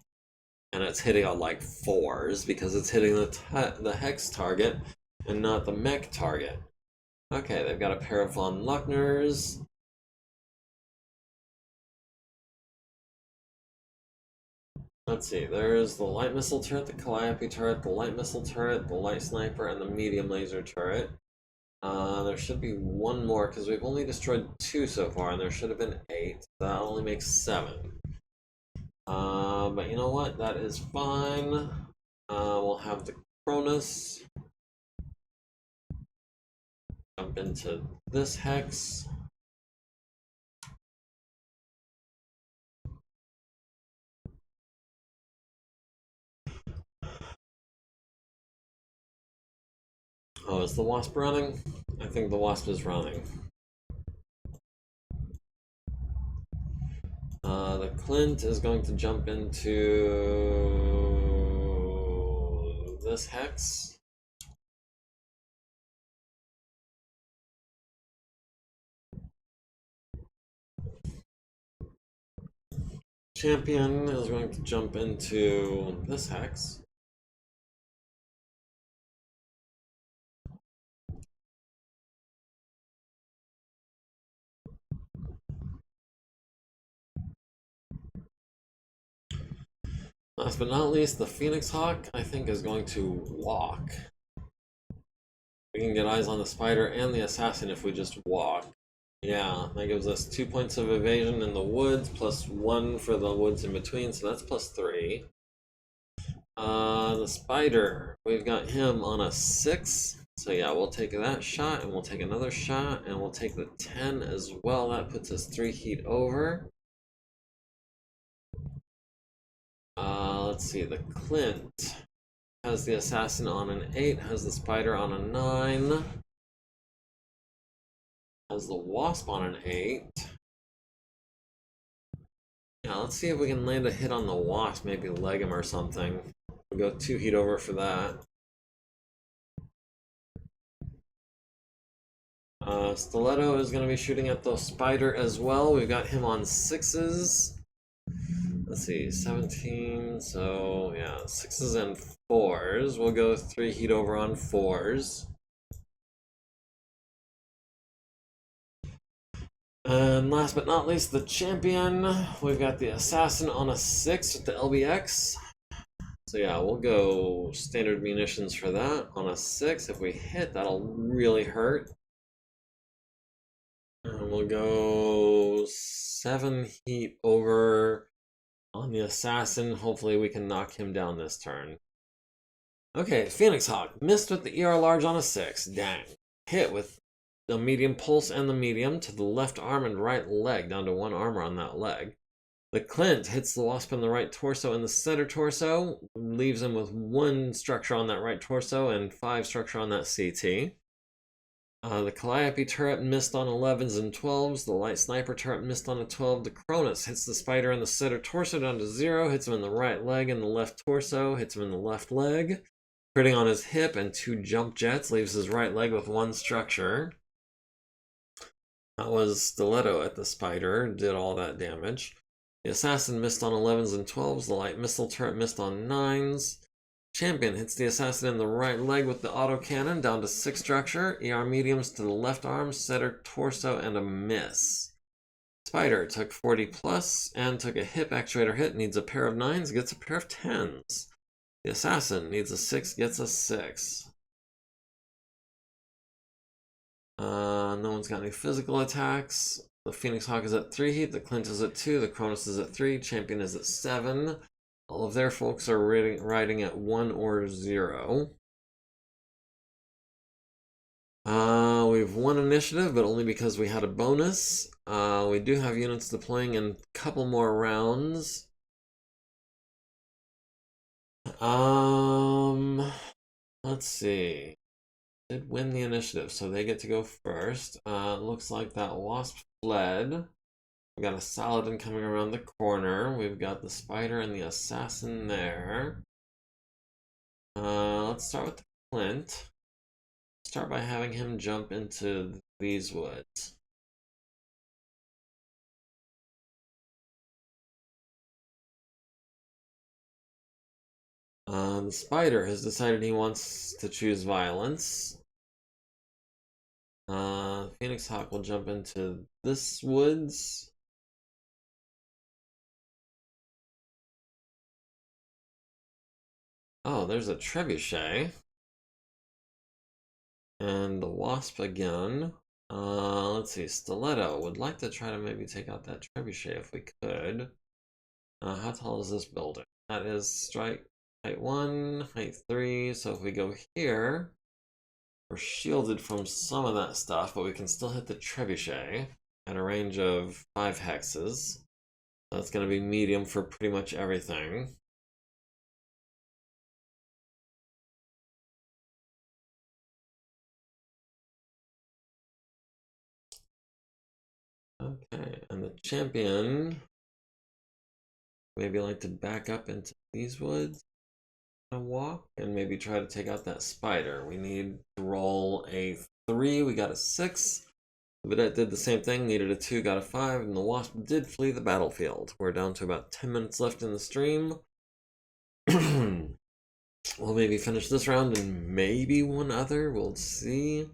[SPEAKER 1] And it's hitting on like 4s because it's hitting the hex target and not the mech target. Okay, they've got a pair of von Luckners. Let's see, there's the light missile turret, the Calliope turret, the light missile turret, the light sniper, and the medium laser turret. There should be one more because we've only destroyed 2 so far, and there should have been 8. That only makes 7. But you know what? That is fine. We'll have the Cronus jump into this hex. Oh, is the wasp running? I think the wasp is running. The Clint is going to jump into this hex. Champion is going to jump into this hex. Last but not least, the Phoenix Hawk, I think, is going to walk. We can get eyes on the spider and the assassin if we just walk. Yeah, that gives us 2 points of evasion in the woods, plus 1 for the woods in between, so that's plus 3. The spider, we've got him on a 6. So yeah, we'll take that shot, and we'll take another shot, and we'll take the 10 as well. That puts us 3 heat over. Let's see, the Clint has the assassin on an 8, has the spider on a 9, has the wasp on an 8. Yeah, let's see if we can land a hit on the wasp, maybe leg him or something. We'll go 2 heat over for that. Stiletto is going to be shooting at the spider as well. We've got him on 6s. Let's see, 17, so yeah, 6s and 4s. We'll go 3 heat over on 4s. And last but not least, the champion. We've got the assassin on a 6 with the LBX. So yeah, we'll go standard munitions for that on a 6. If we hit, that'll really hurt. And we'll go 7 heat over on the assassin. Hopefully we can knock him down this turn. Okay, Phoenix Hawk. Missed with the ER large on a 6. Dang. Hit with the medium pulse and the medium to the left arm and right leg, down to 1 armor on that leg. The Clint hits the Wasp in the right torso and the center torso, leaves him with 1 structure on that right torso and 5 structure on that CT. The Calliope turret missed on 11s and 12s. The light sniper turret missed on a 12. The Cronus hits the spider in the center torso down to 0, hits him in the right leg and the left torso, hits him in the left leg. Critting on his hip and 2 jump jets, leaves his right leg with 1 structure. That was Stiletto at the spider, did all that damage. The assassin missed on 11s and 12s. The light missile turret missed on 9s. Champion hits the assassin in the right leg with the autocannon, down to 6 structure. ER mediums to the left arm, center torso, and a miss. Spider took 40 plus and took a hip actuator hit, needs a pair of 9s, gets a pair of 10s. The assassin needs a 6, gets a 6. No one's got any physical attacks. The Phoenix Hawk is at 3 heat, the Clint is at 2, the Cronus is at 3, Champion is at 7. All of their folks are riding at 1 or 0. We've won initiative, but only because we had a bonus. We do have units deploying in a couple more rounds. Let's see. Did win the initiative, so they get to go first. Looks like that Wasp fled. We got a Saladin coming around the corner. We've got the spider and the assassin there. Let's start with the Clint. Start by having him jump into these woods. The spider has decided he wants to choose violence. Phoenix Hawk will jump into this woods. Oh, there's a trebuchet. And the Wasp again. Let's see, Stiletto would like to try to maybe take out that trebuchet if we could. How tall is this building? That is strike height 1, height 3. So if we go here, we're shielded from some of that stuff, but we can still hit the trebuchet at a range of 5 hexes. That's going to be medium for pretty much everything. Okay, and the champion maybe like to back up into these woods and walk and maybe try to take out that spider. We need to roll a 3, we got a 6. The Vedette did the same thing, needed a 2, got a 5, and the Wasp did flee the battlefield. We're down to about 10 minutes left in the stream. We'll maybe finish this round and maybe one other, we'll see.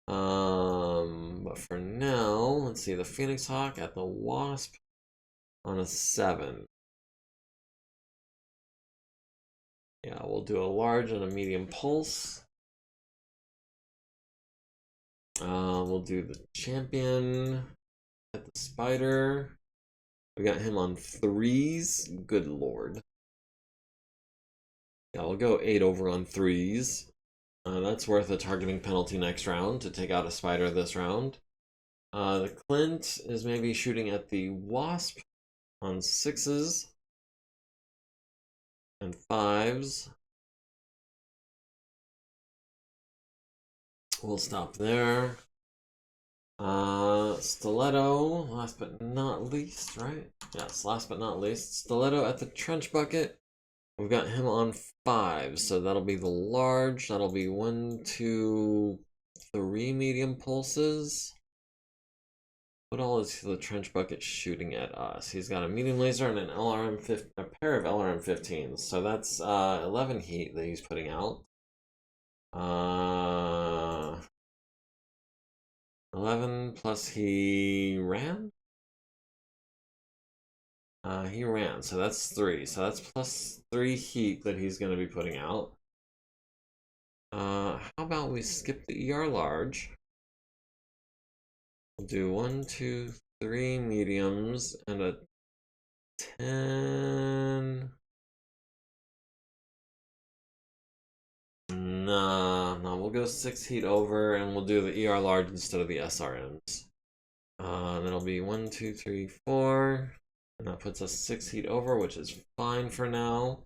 [SPEAKER 1] But for now, let's see, the Phoenix Hawk at the Wasp on a 7. Yeah, we'll do a large and a medium pulse. We'll do the champion at the spider. We got him on 3s. Good lord. Yeah, we'll go 8 over on 3s. That's worth a targeting penalty next round to take out a spider this round. The Clint is maybe shooting at the Wasp on 6s and 5s. We'll stop there. Stiletto, last but not least, right? Yes, last but not least. Stiletto at the trench bucket. We've got him on 5, so that'll be the large. That'll be 1, 2, 3 medium pulses. What all is the trench bucket shooting at us? He's got a medium laser and an a pair of LRM-15s. So that's 11 heat that he's putting out. 11 plus he ran? He ran, so that's 3. So that's plus 3 heat that he's going to be putting out. How about we skip the ER large? We'll do 1, 2, 3 mediums and a 10. Nah, we'll go 6 heat over and we'll do the ER large instead of the SRMs. That'll be 1, 2, 3, 4. And that puts us 6 heat over, which is fine for now.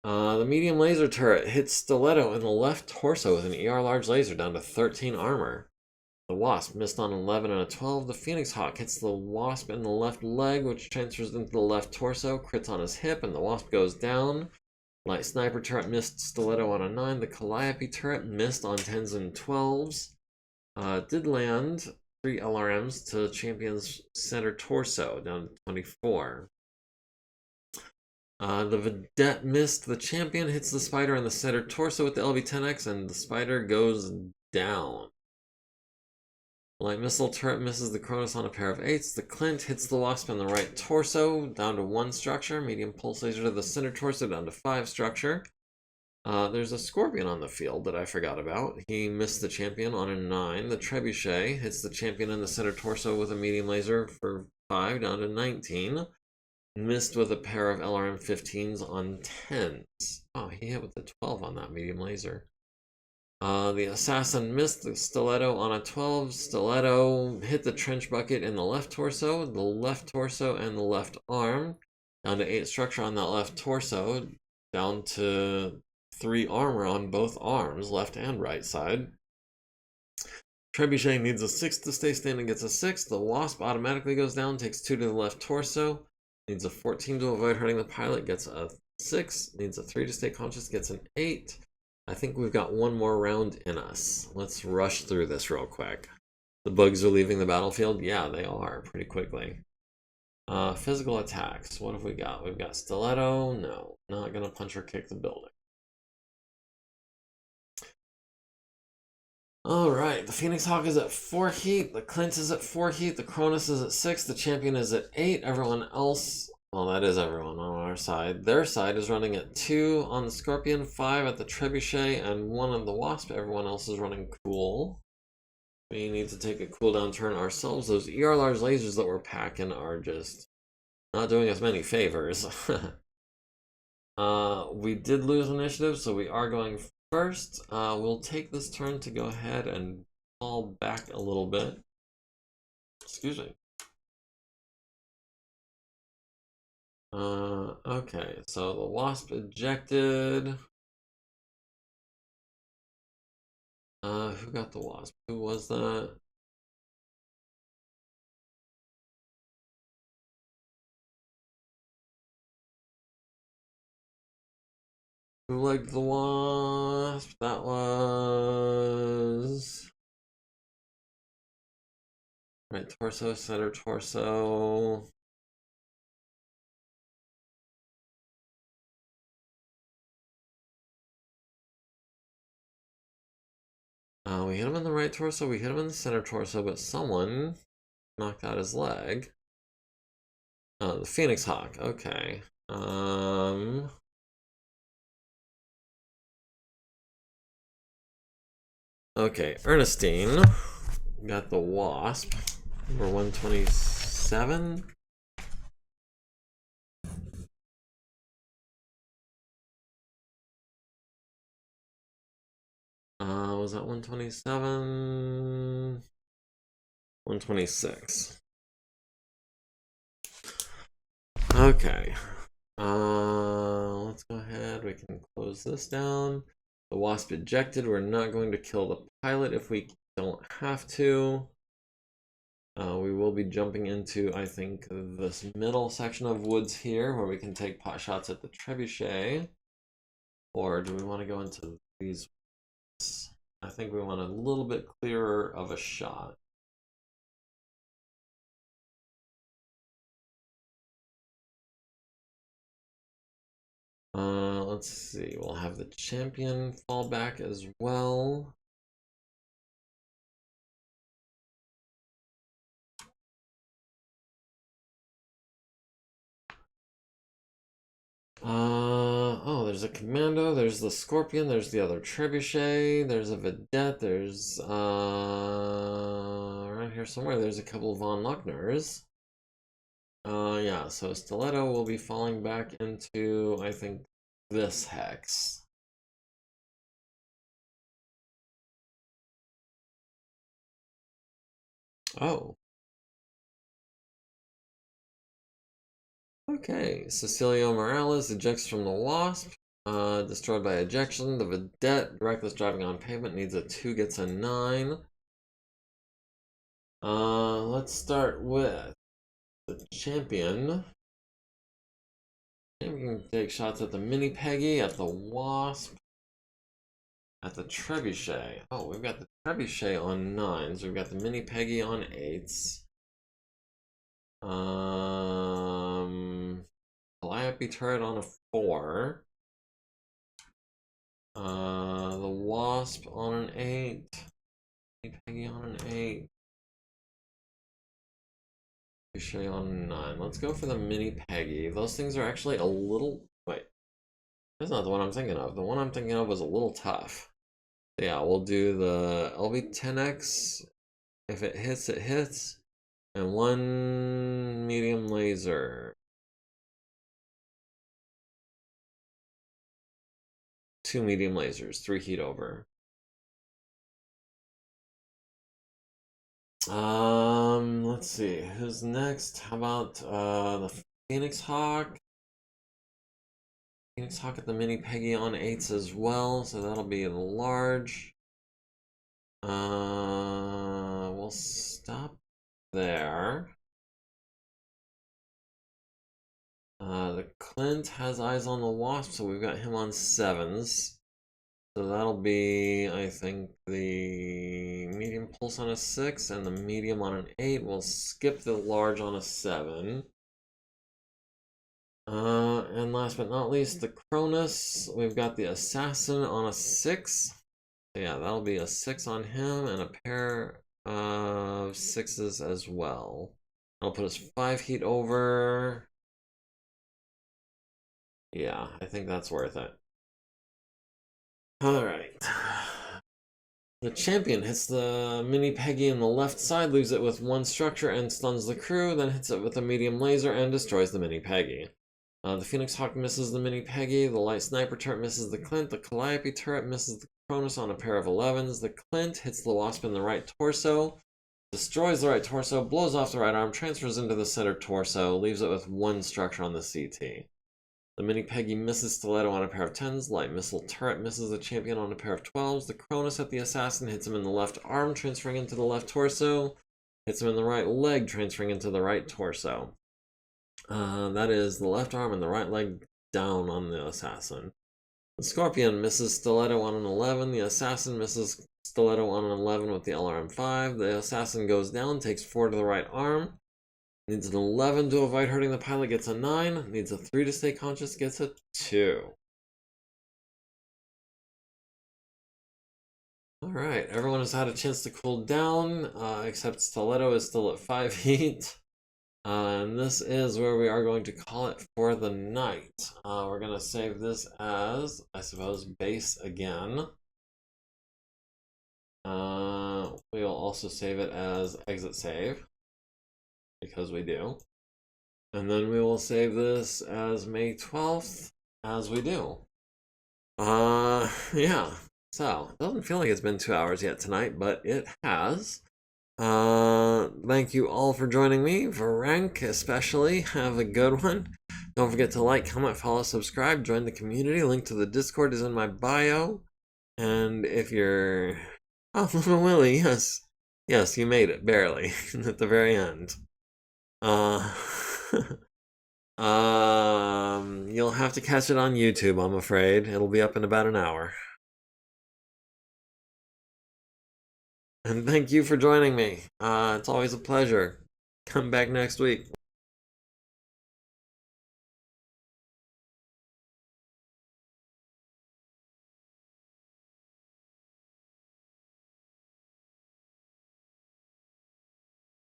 [SPEAKER 1] The medium laser turret hits Stiletto in the left torso with an ER large laser down to 13 armor. The Wasp missed on 11 and a 12. The Phoenix Hawk hits the Wasp in the left leg, which transfers into the left torso, crits on his hip, and the Wasp goes down. Light Sniper turret missed Stiletto on a 9. The Calliope turret missed on 10s and 12s. Did land 3 LRMs to Champion's center torso, down to 24. The Vedette missed. The Champion hits the Spider in the center torso with the LV-10X, and the Spider goes down. Light Missile turret misses the Cronus on a pair of 8s. The Clint hits the Wasp in the right torso, down to 1 structure. Medium Pulse Laser to the center torso, down to 5 structure. There's a Scorpion on the field that I forgot about. He missed the Champion on a 9. The Trebuchet hits the Champion in the center torso with a medium laser for 5, down to 19. Missed with a pair of LRM-15s on 10s. Oh, he hit with the 12 on that medium laser. The Assassin missed the Stiletto on a 12. Stiletto hit the trench bucket in the left torso, and the left arm. Down to 8 structure on that left torso. Down to 3 armor on both arms, left and right side. Trebuchet needs a 6 to stay standing, gets a 6. The Wasp automatically goes down, takes 2 to the left torso. Needs a 14 to avoid hurting the pilot, gets a 6. Needs a 3 to stay conscious, gets an 8. I think we've got 1 more round in us. Let's rush through this real quick. The bugs are leaving the battlefield? Yeah, they are, pretty quickly. Physical attacks. What have we got? We've got Stiletto. No, not going to punch or kick the building. Alright, the Phoenix Hawk is at 4 heat, the Clint is at 4 heat, the Cronus is at 6, the Champion is at 8, everyone else, well that is everyone on our side, their side is running at 2 on the Scorpion, 5 at the Trebuchet, and 1 on the Wasp. Everyone else is running cool. We need to take a cooldown turn ourselves. Those ER large lasers that we're packing are just not doing us many favors. We did lose initiative, so we are going first. We'll take this turn to go ahead and fall back a little bit. Excuse me. Okay, so the Wasp ejected. Who got the Wasp? Who was that? Who liked the Wasp? That was... right torso, center torso. We hit him in the right torso, we hit him in the center torso, but someone knocked out his leg. The Phoenix Hawk, okay. Okay, Ernestine got the Wasp, number 127. Was that 127? 126. Okay. Let's go ahead. We can close this down. The Wasp ejected. We're not going to kill the pilot if we don't have to. We will be jumping into, I think, this middle section of woods here where we can take pot shots at the Trebuchet. Or do we want to go into these? I think we want a little bit clearer of a shot. Let's see. We'll have the champion fall back as well. Oh, there's a commando, there's the scorpion, there's the other trebuchet, there's a vedette, there's, right here somewhere, there's a couple of von Luckners. Yeah, so Stiletto will be falling back into, I think, this hex. Oh. Okay, Cecilio Morales ejects from the Wasp. Destroyed by ejection. The Vedette, reckless driving on pavement, needs a 2, gets a 9. Let's start with the champion. Champion can take shots at the Mini Peggy, at the Wasp, at the Trebuchet. Oh, we've got the Trebuchet on 9s. We've got the Mini Peggy on 8s. Calliope turret on a 4. The Wasp on an 8. Mini Peggy on an 8. Trebuchet on a 9. Let's go for the Mini Peggy. Those things are actually a little... Wait. That's not the one I'm thinking of. The one I'm thinking of was a little tough. Yeah, we'll do the LV10X. If it hits, it hits. And 1 medium laser. 2 medium lasers, 3 heat over. Let's see, who's next? How about the Phoenix Hawk? Phoenix Hawk at the Mini Peggy on 8s as well, so that'll be the large. We'll stop there. The Clint has eyes on the Wasp, so we've got him on 7s. So that'll be, I think, the medium pulse on a 6 and the medium on an 8. We'll skip the large on a 7. And last but not least, the Cronus. We've got the Assassin on a 6. So yeah, that'll be a 6 on him and a pair of 6s as well. I'll put us 5 heat over. Yeah, I think that's worth it. Alright. The champion hits the Mini Peggy in the left side, leaves it with 1 structure and stuns the crew, then hits it with a medium laser and destroys the Mini Peggy. The Phoenix Hawk misses the Mini Peggy, the Light Sniper turret misses the Clint, the Calliope turret misses the Cronus on a pair of 11s, the Clint hits the Wasp in the right torso, destroys the right torso, blows off the right arm, transfers into the center torso, leaves it with 1 structure on the CT. The Mini Peggy misses Stiletto on a pair of 10s, Light Missile turret misses the champion on a pair of 12s, the Cronus at the Assassin hits him in the left arm, transferring into the left torso, hits him in the right leg, transferring into the right torso. That is the left arm and the right leg down on the Assassin. The Scorpion misses Stiletto on an 11, the Assassin misses Stiletto on an 11 with the LRM5, the Assassin goes down, takes 4 to the right arm, needs an 11 to avoid hurting the pilot, gets a 9. Needs a 3 to stay conscious, gets a 2. Alright, everyone has had a chance to cool down, except Stiletto is still at 5 heat. And this is where we are going to call it for the night. We're going to save this as, I suppose, base again. We'll also save it as exit save, because we do. And then we will save this as May 12th, as we do. Yeah. So, it doesn't feel like it's been 2 hours yet tonight, but it has. Thank you all for joining me, for rank especially. Have a good one. Don't forget to like, comment, follow, subscribe, join the community. Link to the Discord is in my bio. And if you're... Oh, Little Willie, yes. Yes, you made it, barely, at the very end. You'll have to catch it on YouTube, I'm afraid. It'll be up in about an hour. And thank you for joining me. It's always a pleasure. Come back next week.